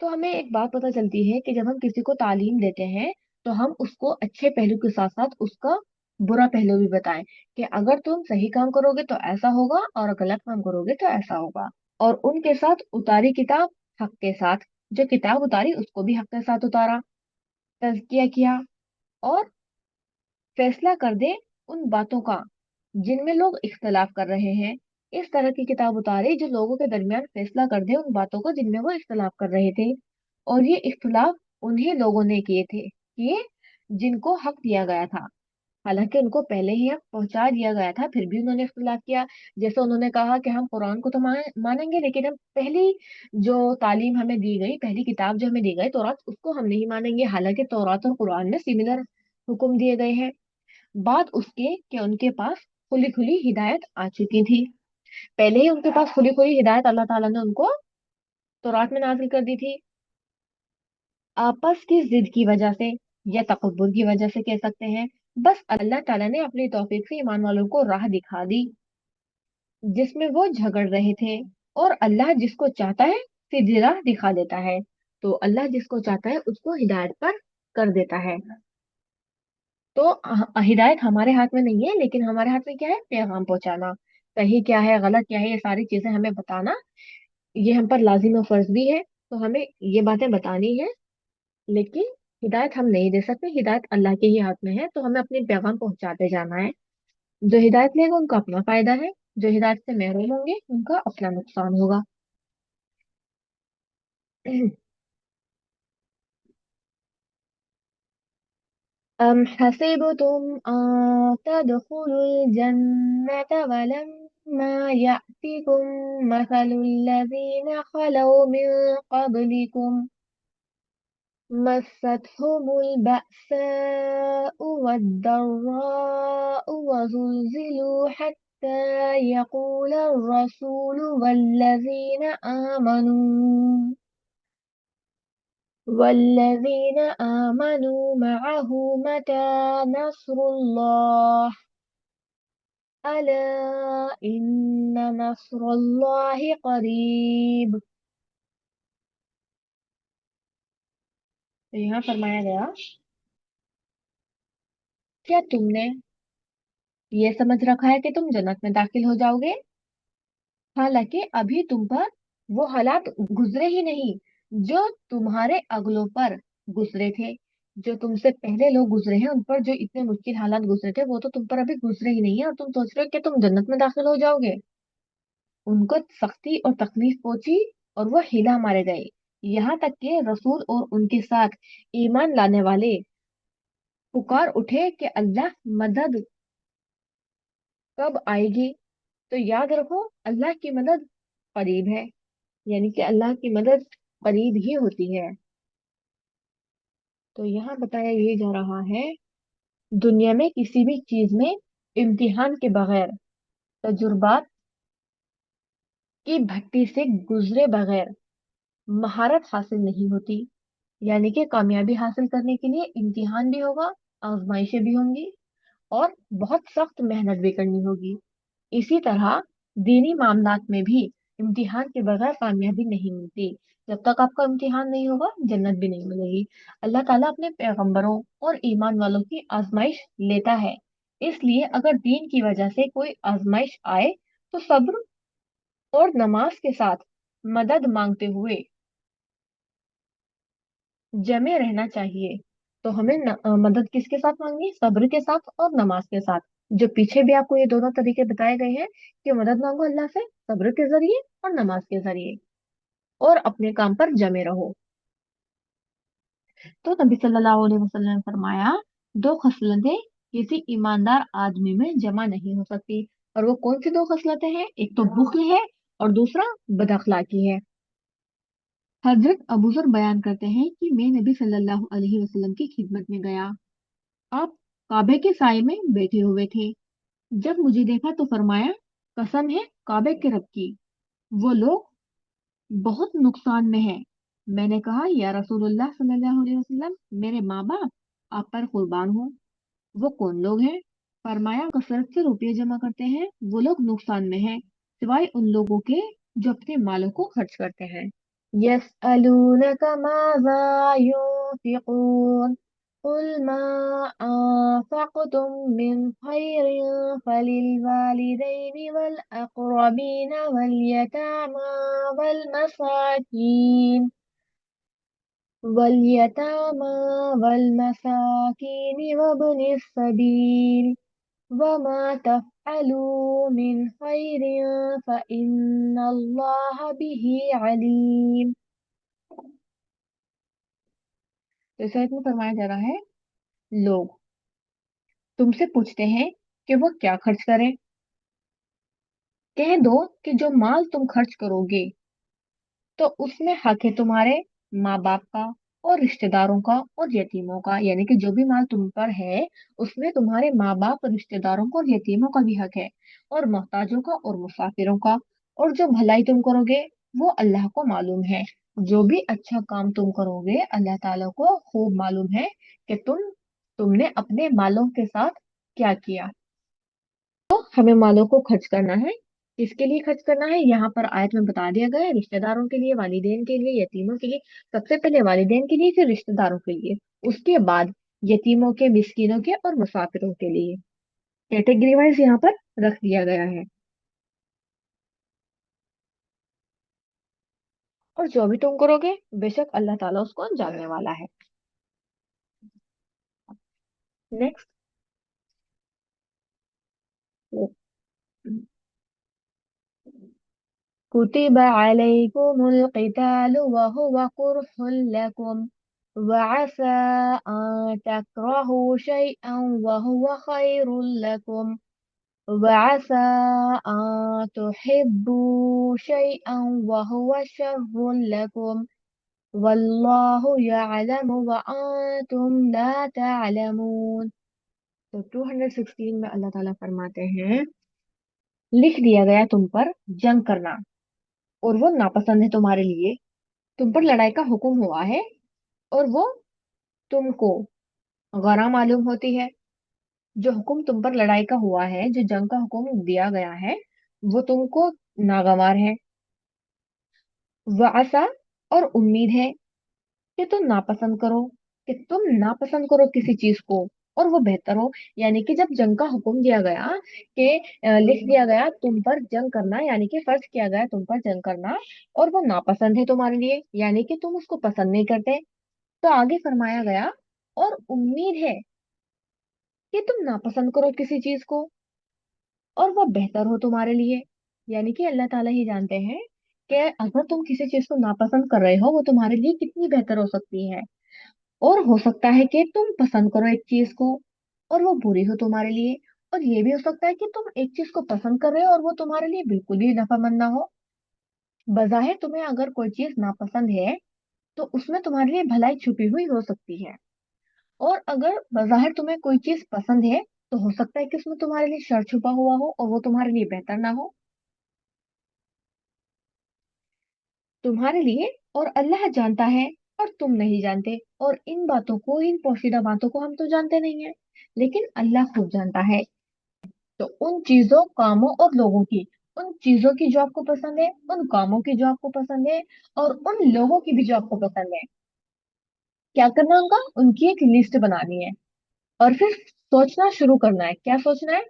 तो हमें एक बात पता चलती है कि जब हम किसी को तालीम देते हैं, तो हम उसको अच्छे पहलू के साथ साथ उसका बुरा पहलू भी बताएं, कि अगर तुम सही काम करोगे तो ऐसा होगा और गलत काम करोगे तो ऐसा होगा। और उनके साथ उतारी किताब हक के साथ, जो किताब उतारी उसको भी हक के साथ उतारा, तज़किया किया, और फैसला कर दे उन बातों का जिनमें लोग इख्तलाफ कर रहे हैं। इस तरह की किताब उतारे जो लोगों के दरमियान फैसला कर दे उन बातों को जिनमें वो इख्तलाफ कर रहे थे। और ये इख्तलाफ उन्हीं लोगों ने किए जिनको हक दिया गया था। हालांकि उनको पहले ही हक पहुंचा दिया गया था, फिर भी उन्होंने इख्तिलाफ किया। जैसे उन्होंने कहा कि हम कुरान को तो मानेंगे, लेकिन हम पहली जो तालीम हमें दी गई, पहली किताब जो हमें दी गई तौरात, उसको हम नहीं मानेंगे। हालांकि तौरात और कुरान में सिमिलर हुक्म दिए गए हैं। बात उसके कि उनके पास खुली खुली हिदायत आ चुकी थी। पहले ही उनके पास खुली खुली हिदायत अल्लाह ताला ने उनको तौरात में नाजिल कर दी थी। आपस की जिद की वजह से या तकब्बुर की वजह से कह सकते हैं, बस अल्लाह ताला ने अपनी तौफीक से ईमान वालों को राह दिखा दी जिसमें वो झगड़ रहे थे। और अल्लाह जिसको चाहता है सीधी राह दिखा देता है। तो अल्लाह जिसको चाहता है उसको हिदायत पर कर देता है। तो हिदायत हमारे हाथ में नहीं है, लेकिन हमारे हाथ में क्या है? पैगाम पहुंचाना। सही क्या है, गलत क्या है, ये सारी चीजें हमें बताना, ये हम पर लाजिम और फर्ज भी है। तो हमें ये बातें बतानी है। लेकिन हिदायत हम नहीं दे सकते, हिदायत अल्लाह के ही हाथ में है। तो हमें अपने पैगाम पहुंचाते जाना है। जो हिदायत लेगा उनका अपना फायदा है, जो हिदायत से महरूम होंगे उनका अपना नुकसान होगा। أم حسبتم أن تدخلوا الجنة ولما يأتكم مثل الذين خلوا من قبلكم مستهم البأساء والضراء وزلزلوا حتى يقول الرسول والذين آمنوا معه متى نصر الله ألا إن نصر الله قरीब। तो यहाँ फरमाया गया, क्या तुमने ये समझ रखा है कि तुम जन्नत में दाखिल हो जाओगे, हालांकि अभी तुम पर वो हालात गुजरे ही नहीं जो तुम्हारे अगलों पर गुजरे थे। जो तुमसे पहले लोग गुजरे हैं उन पर जो इतने मुश्किल हालात गुजरे थे वो तो तुम पर अभी गुजरे ही नहीं है, और तुम सोच रहे हो कि तुम जन्नत में दाखिल हो जाओगे। उनको सख्ती और तकलीफ पहुंची और वो हिला मारे गए। यहाँ तक कि रसूल और उनके साथ ईमान लाने वाले पुकार उठे कि अल्लाह मदद कब आएगी। तो याद रखो, अल्लाह की मदद करीब है, यानी कि अल्लाह की मदद करीब ही होती है। तो यहाँ बताया ये जा रहा है, दुनिया में किसी भी चीज में इम्तिहान के बगैर, तजुर्बात की भट्टी से गुजरे बगैर महारत हासिल नहीं होती। यानी कि कामयाबी हासिल करने के लिए इम्तिहान भी होगा, आजमाइशें भी होंगी, और बहुत सख्त मेहनत भी करनी होगी। इसी तरह दीनी मामलात में भी इम्तिहान के बगैर कामयाबी नहीं मिलती। जब तक आपका इम्तिहान नहीं होगा जन्नत भी नहीं मिलेगी। अल्लाह ताला अपने पैगंबरों और ईमान वालों की आजमाइश लेता है। इसलिए अगर दीन की वजह से कोई आजमाइश आए तो सब्र और नमाज के साथ मदद मांगते हुए जमे रहना चाहिए। तो हमें मदद किसके साथ मांगनी है? सब्र के साथ और नमाज के साथ। जो पीछे भी आपको ये दोनों तरीके बताए गए हैं कि मदद मांगो अल्लाह से सब्र के जरिए और नमाज के जरिए, और अपने काम पर जमे रहो। तो नबी सल्लल्लाहु अलैहि वसल्लम ने फरमाया, दो खसलतें किसी ईमानदार आदमी में जमा नहीं हो सकती। और वो कौन सी दो खसलतें हैं? एक तो बुख्ल है और दूसरा बदअखलाकी है। हजरत अबू जर बयान करते हैं कि मैं नबी सल्लल्लाहु अलैहि वसल्लम की खिदमत में गया। आप काबे के साए में बैठे हुए थे। जब मुझे देखा तो फरमाया, कसम है काबे के रब की, वो लोग बहुत नुकसान में हैं। मैंने कहा, या रसूलुल्लाह सल्लल्लाहु अलैहि वसल्लम, मेरे माँ बाप आप पर कुर्बान हो। वो कौन लोग हैं? फरमाया, कसरत से रुपये जमा करते हैं वो लोग नुकसान में हैं, सिवाय उन लोगों के जो अपने मालों को खर्च करते हैं। यसअलूनक माज़ा युनफिकून कुल मा अनफक़तुम मिन खैरिन फलिलवालिदैनि वल अक़रबीन वल यतामा वल मसाकीन واليتامى والمساكين وابن السبيل وما تفعلوا من خير فإن الله به عليم। तो इस आयत में फरमाया जा रहा है, लोग तुमसे पूछते हैं कि वो क्या खर्च करें। कह दो कि जो माल तुम खर्च करोगे तो उसमें हक है तुम्हारे माँ बाप का, और रिश्तेदारों का और यतीमों का, यानी कि जो भी माल तुम पर है उसमें तुम्हारे माँ बाप, रिश्तेदारों का और यतीमों का भी हक है, और मोहताजों का और मुसाफिरों का। और जो भलाई तुम करोगे वो अल्लाह को मालूम है। जो भी अच्छा काम तुम करोगे अल्लाह ताला को खूब मालूम है कि तुमने अपने मालों के साथ क्या किया। तो हमें मालों को खर्च करना है। किसके लिए खर्च करना है यहाँ पर आयत में बता दिया गया है, रिश्तेदारों के लिए, वालिदैन के लिए, यतीमों के लिए। सबसे पहले वालिदैन के लिए, फिर रिश्तेदारों के लिए, उसके बाद यतीमों के, मिस्किनों के और मुसाफिरों के लिए। कैटेगरी वाइज यहाँ पर रख दिया गया है। और जो भी तुम करोगे बेशक अल्लाह ताला उसको जानने वाला है। नेक्स्ट। كتب عليكم القتال وهو كره لكم وعسى أن تكرهوا شيئا وهو خير لكم وعسى أن تحبوا شيئا وهو شر لكم والله يعلم وأنتم لا تعلمون। तो 216 में अल्लाह ताला फरमाते हैं, लिख दिया गया तुम पर जंग करना और वो नापसंद है तुम्हारे लिए। तुम पर लड़ाई का हुक्म हुआ है और वो तुमको गरा मालूम होती है। जो हुक्म तुम पर लड़ाई का हुआ है, जो जंग का हुक्म दिया गया है, वो तुमको नागवार है। वासा, और उम्मीद है कि तुम नापसंद करो, कि तुम नापसंद करो किसी चीज को और वो बेहतर हो। यानी कि जब जंग का हुक्म दिया गया कि लिख दिया गया तुम पर जंग करना, यानी कि फर्ज किया गया तुम पर जंग करना, और वो नापसंद है तुम्हारे लिए, यानी कि तुम उसको पसंद नहीं करते, तो आगे फरमाया गया और उम्मीद है कि तुम नापसंद करो किसी चीज को और वो बेहतर हो तुम्हारे लिए। यानी कि अल्लाह ताला ही जानते हैं कि अगर तुम किसी चीज को नापसंद कर रहे हो वो तुम्हारे लिए कितनी बेहतर हो सकती है। और हो सकता है कि तुम पसंद करो एक चीज को और वो बुरी हो तुम्हारे लिए। और ये भी हो सकता है कि तुम एक चीज को पसंद कर रहे हो और वो तुम्हारे लिए बिल्कुल ही नफामंद ना हो। बज़ाहिर तुम्हें अगर कोई चीज नापसंद है तो उसमें तुम्हारे लिए भलाई छुपी हुई हो सकती है, और अगर बज़ाहिर तुम्हें कोई चीज पसंद है तो हो सकता है कि उसमें तुम्हारे लिए शर छुपा हुआ हो और वो तुम्हारे लिए बेहतर ना हो तुम्हारे लिए। और अल्लाह जानता है और तुम नहीं जानते, और इन बातों को, इन पोशीदा बातों को हम तो जानते नहीं है, लेकिन अल्लाह खूब जानता है। तो उन चीजों, कामों और लोगों की, उन चीजों की जो आपको पसंद है, उन कामों की जो आपको पसंद है, और उन लोगों की भी जो आपको पसंद है, क्या करना है उनका, उनकी एक लिस्ट बनानी है। और फिर सोचना शुरू करना है। क्या सोचना है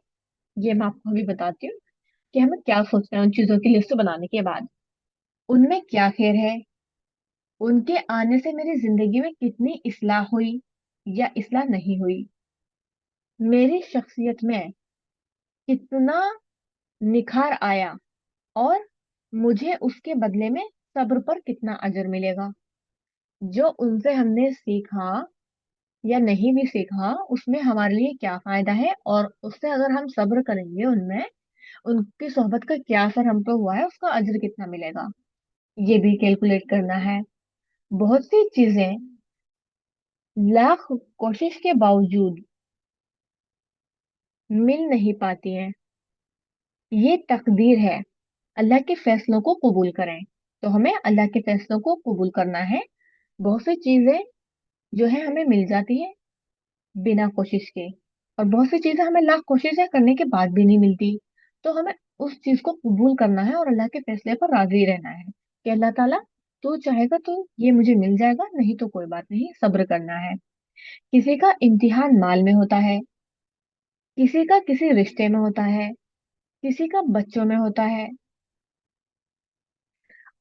ये मैं आपको अभी बताती हूँ कि हमें क्या सोचना है उन चीजों की लिस्ट बनाने के बाद। उनमें क्या खैर है, उनके आने से मेरी जिंदगी में कितनी इस्लाह हुई या इस्लाह नहीं हुई, मेरी शख्सियत में कितना निखार आया, और मुझे उसके बदले में सब्र पर कितना अजर मिलेगा। जो उनसे हमने सीखा या नहीं भी सीखा उसमें हमारे लिए क्या फायदा है, और उससे अगर हम सब्र करेंगे उनमें, उनकी सोहबत का क्या असर हम पे हुआ है, उसका अजर कितना मिलेगा, ये भी कैलकुलेट करना है। बहुत सी चीजें लाख कोशिश के बावजूद मिल नहीं पाती हैं, ये तकदीर है। अल्लाह के फैसलों को कबूल करें। तो हमें अल्लाह के फैसलों को कबूल करना है। बहुत सी चीजें जो है हमें मिल जाती है बिना कोशिश के, और बहुत सी चीजें हमें लाख कोशिशें करने के बाद भी नहीं मिलती। तो हमें उस चीज को कबूल करना है और अल्लाह के फैसले पर राजी रहना है कि अल्लाह ताला तू चाहेगा तो ये मुझे मिल जाएगा, नहीं तो कोई बात नहीं, सब्र करना है। किसी का इम्तिहान माल में होता है, किसी का किसी रिश्ते में होता है, किसी का बच्चों में होता है,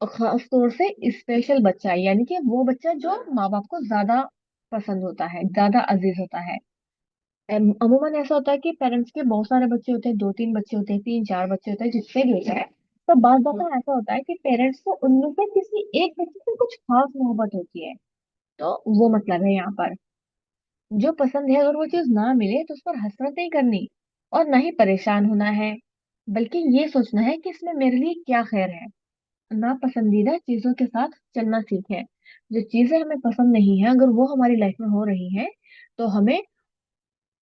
और खास तौर से स्पेशल बच्चा, यानी कि वो बच्चा जो माँ बाप को ज्यादा पसंद होता है, ज्यादा अजीज होता है। अमूमन ऐसा होता है कि पेरेंट्स के बहुत सारे बच्चे होते हैं, दो तीन बच्चे होते हैं, तीन चार बच्चे होते हैं, जितने भी होता है। तो बात दफा ऐसा होता है कि पेरेंट्स को उनमें से किसी एक बच्चे से कुछ खास मोहब्बत होती है। तो वो मतलब है यहाँ पर, जो पसंद है अगर वो चीज ना मिले तो उस पर हसरत नहीं करनी और ना ही परेशान होना है, बल्कि ये सोचना है कि इसमें मेरे लिए क्या खैर है। नापसंदीदा चीजों के साथ चलना सीखें। जो चीजें हमें पसंद नहीं है अगर वो हमारी लाइफ में हो रही है, तो हमें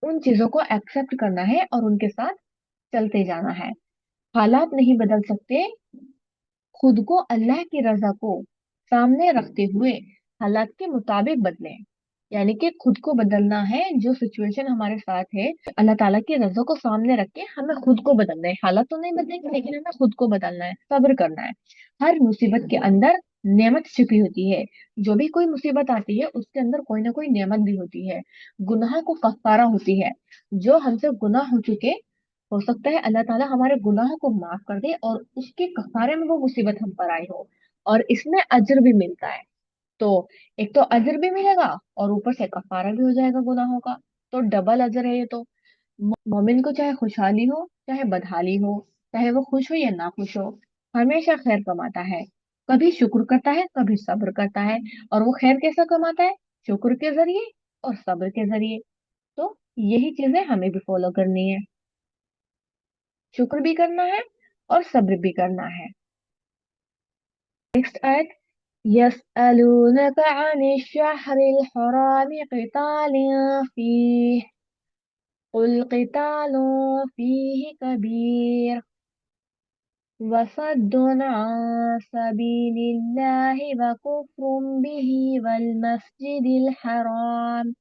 उन चीजों को एक्सेप्ट करना है और उनके साथ चलते जाना है। हालात नहीं बदल सकते, खुद को अल्लाह की रजा को सामने रखते हुए हालात के मुताबिक बदलें। यानी कि खुद को बदलना है, जो सिचुएशन हमारे साथ है अल्लाह ताला की रजा को सामने रख के हमें खुद को बदलना है। हालात तो नहीं बदलेंगे लेकिन हमें खुद को बदलना है, सब्र करना है। हर मुसीबत के अंदर नेमत छिपी होती है। जो भी कोई मुसीबत आती है उसके अंदर कोई ना कोई नेमत भी होती है। गुनाह को कफ्फारा होती है। जो हमसे गुनाह हो चुके, हो सकता है अल्लाह ताला हमारे गुनाहों को माफ कर दे और उसके कफारे में वो मुसीबत हम पर आई हो, और इसमें अजर भी मिलता है। तो एक तो अजर भी मिलेगा और ऊपर से कफारा भी हो जाएगा गुनाहों का। तो डबल अजर है ये तो। मोमिन को चाहे खुशहाली हो चाहे बदहाली हो, चाहे वो खुश हो या ना खुश हो, हमेशा खैर कमाता है। कभी शुक्र करता है कभी सब्र करता है। और वो खैर कैसा कमाता है? शुक्र के जरिए और सब्र के जरिए। तो यही चीजें हमें भी फॉलो करनी है। शुक्र भी करना है और सब्र भी करना है। नेक्स्ट आयत। यसअलूनक अनिश शहरिल हराम क़ितालिन फीह कुल क़ितालुन फीह कबीर वसद्दुन अन सबीलिल्लाहि व कुफ्रुन बिही वल मस्जिदिल हराम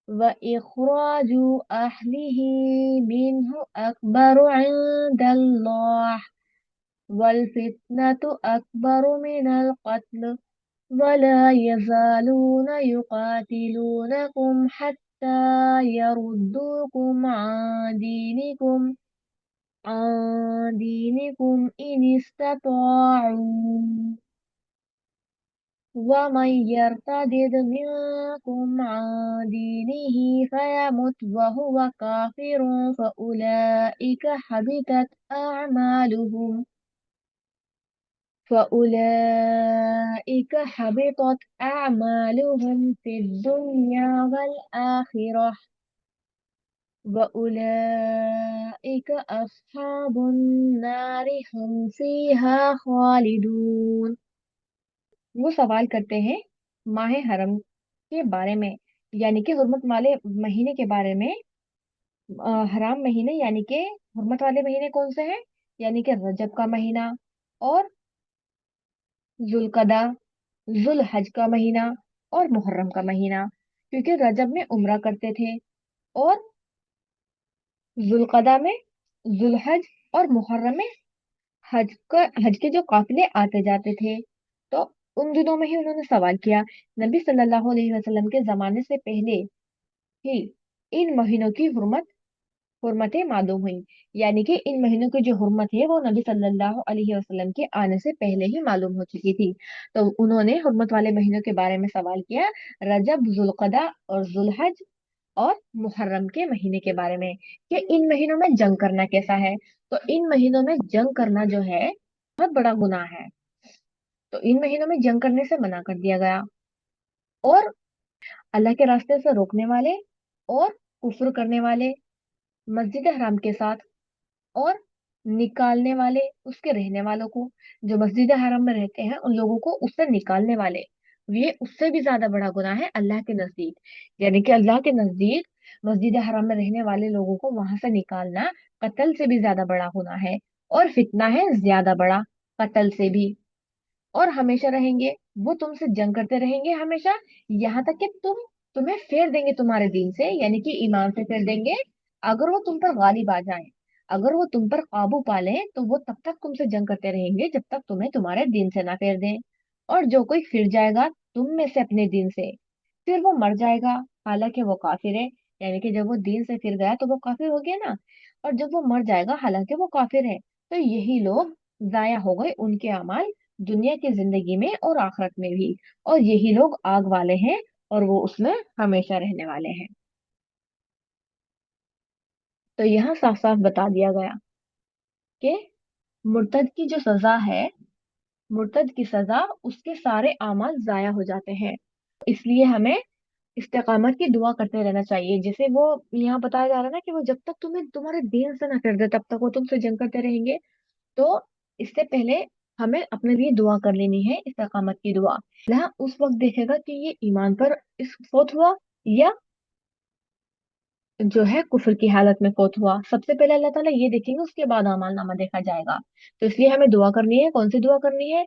व इखराजु अहलिही मिन्हु अकबरु इंदल्लाह वल्फितनतु अकबरु मिनल क़त्ल वला यज़ालून युक़ातिलूनकुम हत्ता यरुद्दूकुम इन इस्तताअू वमन यर्तदिद मिनकुम अन दीनिही फयमुत वहुव काफिरुन فأولئك حبطت أعمالهم في الدنيا والآخرة وأولئك أصحاب النار هم فيها खालिदून। वो सवाल करते हैं माह हरम के बारे में, यानी कि हुर्मत वाले महीने के बारे में। हराम महीने यानी कि हुर्मत वाले महीने कौन से हैं? यानी कि रजब का महीना और जुल्कदा, जुल हज का महीना और मुहर्रम का महीना। क्योंकि रजब में उम्रा करते थे और जुल्कदा में जुलहज और मुहर्रम में हज के जो काफिले आते जाते थे। तो उन दिनों में ही उन्होंने सवाल किया। नबी सल्लल्लाहु अलैहि वसल्लम के जमाने से पहले ही इन महीनों की हुर्मतें मालूम हुई। यानी कि इन महीनों की जो हुर्मत है वो नबी सल्लल्लाहु अलैहि वसल्लम के आने से पहले ही मालूम हो चुकी थी। तो उन्होंने हुर्मत वाले महीनों के बारे में सवाल किया, रजब, जुल्कदा और जुलहज और मुहर्रम के महीने के बारे में, कि इन महीनों में जंग करना कैसा है। तो इन महीनों में जंग करना जो है बहुत बड़ा गुनाह है। तो इन महीनों में जंग करने से मना कर दिया गया। और अल्लाह के रास्ते से रोकने वाले और कुफ्र करने वाले मस्जिद हराम के साथ, और निकालने वाले उसके रहने वालों को, जो मस्जिद हराम में रहते हैं उन लोगों को उससे निकालने वाले, ये उससे भी ज्यादा बड़ा गुनाह है अल्लाह के नजदीक। यानी कि अल्लाह के नजदीक मस्जिद हराम में रहने वाले लोगों को वहां से निकालना कत्ल से भी ज्यादा बड़ा गुनाह है। और फितना है ज्यादा बड़ा कत्ल से भी। और हमेशा रहेंगे, वो तुमसे जंग करते रहेंगे हमेशा, यहाँ तक कि तुम्हें फेर देंगे तुम्हारे दीन से, यानी कि ईमान से फेर देंगे। अगर वो तुम पर गालिब आ जाएं, अगर वो तुम पर काबू पा लें, तो वो तब तक तुमसे जंग करते रहेंगे जब तक तुम्हें तुम्हारे दीन से ना फेर दें। और जो कोई फिर जाएगा तुम में से अपने दीन से, फिर वो मर जाएगा हालांकि वो काफिर है। यानी कि जब वो दीन से फिर गया तो वो काफिर हो गया ना। और जब वो मर जाएगा हालांकि वो काफिर है, तो यही लोग जाया हो गए उनके अमाल, दुनिया की जिंदगी में और आखिरत में भी। और यही लोग आग वाले हैं और वो उसमें हमेशा रहने वाले हैं। तो यहाँ साफ साफ बता दिया गया कि मुर्तद की जो सजा है, मुर्तद की सजा उसके सारे अमाल जाया हो जाते हैं। इसलिए हमें इस्तेकामत की दुआ करते रहना चाहिए। जैसे वो यहाँ बताया जा रहा है ना कि वो जब तक तुम्हें तुम्हारे दीन से ना कर दे तब तक वो तुमसे जंग करते रहेंगे। तो इससे पहले हमें अपने लिए दुआ कर लेनी है, इस्तिकामत की दुआ। अल्लाह उस वक्त देखेगा कि ये ईमान पर इस फोत हुआ या जो है कुफर की हालत में फोत हुआ। सबसे पहले अल्लाह ताला ये देखेंगे, उसके बाद अमाल नामा देखा जाएगा। तो इसलिए हमें दुआ करनी है। कौन सी दुआ करनी है?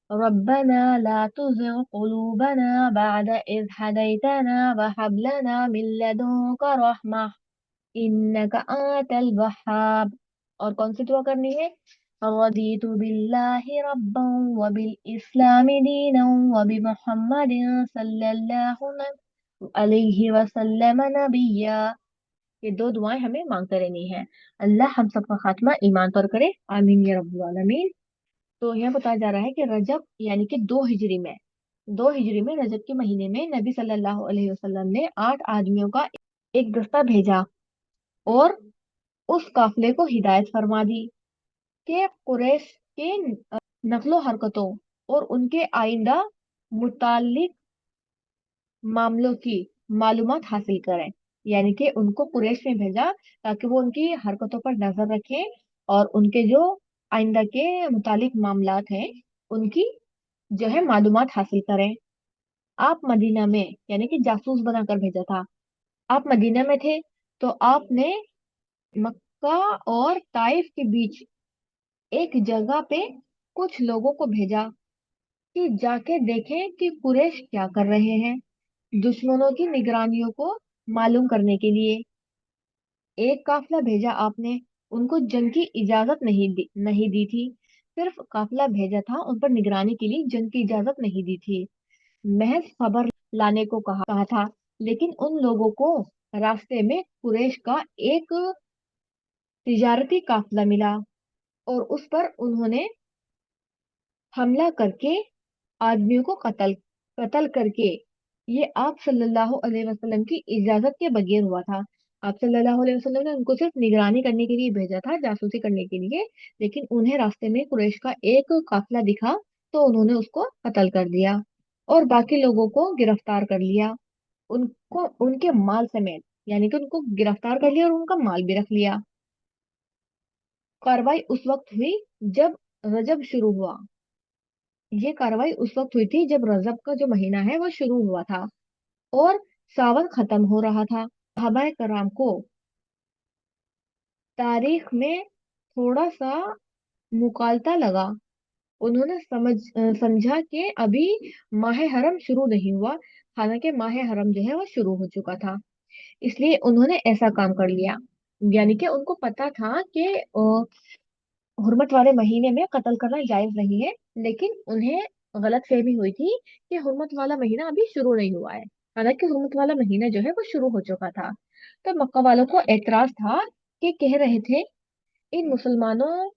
रब्बना ला तुज़िग़ क़ुलूबना बअद इज़ हदैतना वहब लना मिन लदुनका रहमा इन्नका अंतल वहाब। और कौन सी दुआ करनी है? रदीतु बिल्लाहि रब्बन व बिल इस्लामी दीनन व बि मुहम्मदिन सल्लल्लाहु अलैहि वसल्लम नबिय्या। ये दो दुआएं हमें मांगते रहनी है। अल्लाह हम सबका खात्मा ईमान पर करे, आमीन या रब्बुल आलमीन। तो यहाँ बताया जा रहा है कि रजब यानी कि 2 हिजरी में रजब के महीने में नबी सल्लल्लाहु अलैहि वसल्लम ने 8 आदमियों का एक दस्ता भेजा और उस काफिले को हिदायत फरमा दी कि कुरैश के नक्लो हरकतों और उनके आइंदा मुतालिक मामलों की मालूमात हासिल करें। यानी कि उनको कुरैश में भेजा ताकि वो उनकी हरकतों पर नजर रखें और उनके जो आइंदा के मुतालिक मामलात हैं उनकी जो है मालूमात हासिल करें। आप मदीना में, यानी कि जासूस बनाकर भेजा था। आप मदीना में थे तो आपने मक्का और ताइफ के बीच एक जगह पे कुछ लोगों को भेजा कि जाके देखें कि कुरैश क्या कर रहे हैं, दुश्मनों की निगरानियों को मालूम करने के लिए। एक काफिला भेजा आपने, उनको जंग की इजाजत नहीं दी थी। सिर्फ काफिला भेजा था, उन पर निगरानी के लिए जंग की इजाजत नहीं दी थी। महज खबर लाने को कहा था। लेकिन उन लोगों को रास्ते में कुरैश का एक तिजारती काफिला मिला और उस पर उन्होंने हमला करके आदमियों को कत्ल कत्ल करके, ये आप सल्लल्लाहु अलैहि वसल्लम की इजाजत के बगैर हुआ था। आप सल्लल्लाहु अलैहि वसल्लम ने उनको सिर्फ निगरानी करने के लिए भेजा था, जासूसी करने के लिए। लेकिन उन्हें रास्ते में कुरैश का एक काफिला दिखा तो उन्होंने उसको कत्ल कर दिया और बाकी लोगों को गिरफ्तार कर लिया, उनको उनके माल समेत। यानी कि उनको गिरफ्तार कर लिया और उनका माल भी रख लिया। कार्रवाई उस वक्त हुई जब रजब शुरू हुआ। ये कार्रवाई उस वक्त हुई थी जब रजब का जो महीना है वो शुरू हुआ था और सावन खत्म हो रहा था। सहाबा कराम को तारीख में थोड़ा सा मुकालता लगा। उन्होंने समझा कि अभी माह हरम शुरू नहीं हुआ, हालांकि माह हरम जो है वो शुरू हो चुका था। इसलिए उन्होंने ऐसा काम कर लिया। यानी कि उनको पता था कि हुर्मत वाले महीने में कत्ल करना जायज नहीं है, लेकिन उन्हें गलत फहमी हुई थी कि हुर्मत वाला महीना अभी शुरू नहीं हुआ है। हालांकि हुर्मत वाला महीना जो है वो शुरू हो चुका था। तो मक्का वालों को एतराज था कि कह रहे थे इन मुसलमानों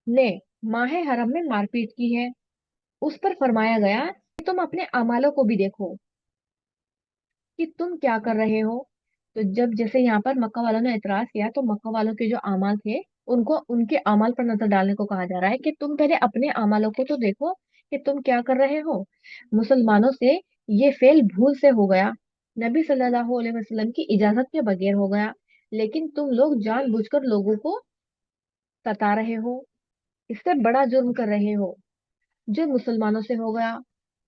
ने माह हरम में मारपीट की है। उस पर फरमाया गया कि तुम अपने अमालों को भी देखो कि तुम क्या कर रहे हो। तो जब जैसे यहाँ पर मक्का वालों ने एतराज किया तो मक्का वालों के जो अमाल थे उनको उनके अमाल पर नजर डालने को कहा जा रहा है कि तुम पहले अपने अमालों को तो देखो कि तुम क्या कर रहे हो। मुसलमानों से ये फेल भूल से हो गया, नबी सल्लल्लाहु अलैहि वसल्लम की इजाजत के बगैर हो गया। लेकिन तुम लोग जानबूझकर लोगों को सता रहे हो, इससे बड़ा जुर्म कर रहे हो। जो मुसलमानों से हो गया,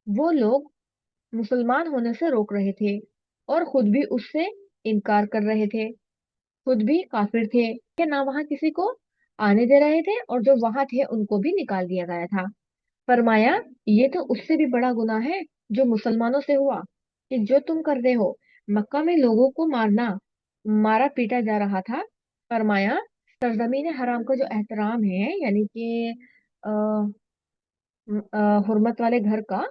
वो लोग मुसलमान होने से रोक रहे थे और खुद भी उससे इनकार कर रहे थे, खुद भी काफिर थे कि ना वहां किसी को आने दे रहे थे और जो वहां थे उनको भी निकाल दिया गया था। फरमाया ये तो उससे भी बड़ा गुनाह है जो मुसलमानों से हुआ कि जो तुम कर रहे हो। मक्का में लोगों को मारा पीटा जा रहा था। फरमाया सरजमीन हराम का जो एहतराम है, यानी कि हुर्मत वाले घर का,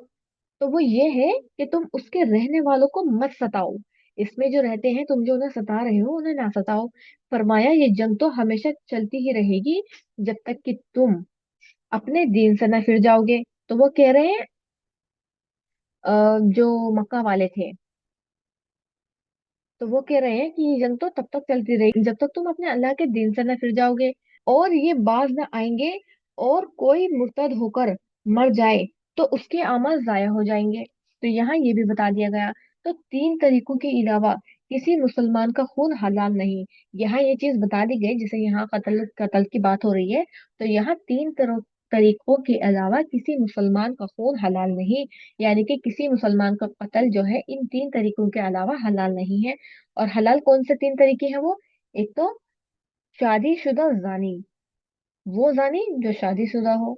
तो वो ये है कि तुम उसके रहने वालों को मत सताओ। इसमें जो रहते हैं तुम जो उन्हें सता रहे हो उन्हें ना सताओ। फरमाया ये जंग तो हमेशा चलती ही रहेगी जब तक कि तुम अपने दीन से न फिर जाओगे। तो वो कह रहे हैं जो मक्का वाले थे, तो वो कह रहे हैं कि ये जंग तो तब तक चलती रहेगी जब तक तुम अपने अल्लाह के दीन से न फिर जाओगे और ये बाज न आएंगे। और कोई मुर्तद होकर मर जाए तो उसके अमल जाया हो जाएंगे। तो यहाँ ये भी बता दिया गया। तो 3 तरीकों के अलावा किसी मुसलमान का खून हलाल नहीं। यहाँ ये चीज बता दी गई, जैसे यहाँ कत्ल कत्ल की बात हो रही है, तो यहाँ 3 तरीकों के अलावा किसी मुसलमान का खून हलाल नहीं। यानी कि किसी मुसलमान का कत्ल जो है इन 3 तरीकों के अलावा हलाल नहीं है। और हलाल कौन से 3 तरीके हैं वो? एक तो शादीशुदा जानी, वो जानी जो शादीशुदा हो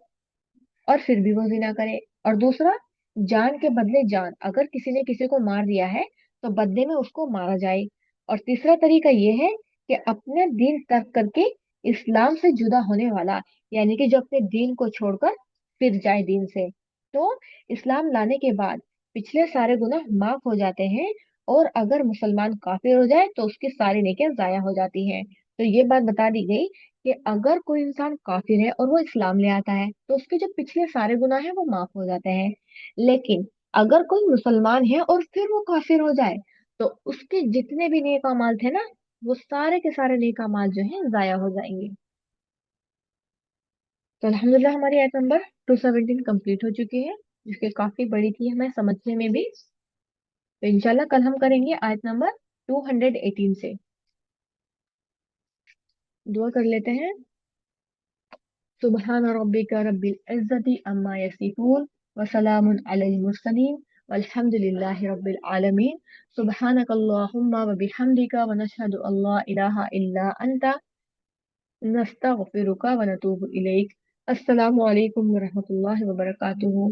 और फिर भी वो जिना करे। और दूसरा, जान के बदले जान, अगर किसी ने किसी को मार दिया है तो बदले में उसको मारा जाए। और तीसरा तरीका ये है कि अपने दीन तर्क करके इस्लाम से जुदा होने वाला, यानी कि जो अपने दीन को छोड़कर फिर जाए दीन से। तो इस्लाम लाने के बाद पिछले सारे गुनाह माफ हो जाते हैं, और अगर मुसलमान काफिर हो जाए तो उसकी सारी नेकियां जाया हो जाती हैं। तो ये बात बता दी गई कि अगर कोई इंसान काफिर है और वो इस्लाम ले आता है तो उसके जो पिछले सारे गुनाह हैं वो माफ हो जाते हैं। लेकिन अगर कोई मुसलमान है और फिर वो काफिर हो जाए तो उसके जितने भी नेक अमाल थे ना, वो सारे के सारे नेक अमाल जो हैं जाया हो जाएंगे। तो अल्हम्दुलिल्लाह हमारी आयत नंबर 217 कंप्लीट हो चुकी है, जिसके काफी बड़ी थी हमें समझने में भी। तो इंशाल्लाह कल हम करेंगे आयत नंबर 218 से। दुआ कर लेते हैं। सुबहान रब्बिका रब्बिल इज्जति अम्मा यसिफून व सलामुन अलल मुरसलीन वल्हम्दुलिल्लाहि रब्बिल आलमीन। सुबहानक अल्लाहुम्मा व बिहम्दिका व नशहदु अल्ला इलाहा इल्ला अंता नस्तगफिरुका व नतूबु इलैक। अस्सलामु अलैकुम व रहमतुल्लाहि व बरकातुहू।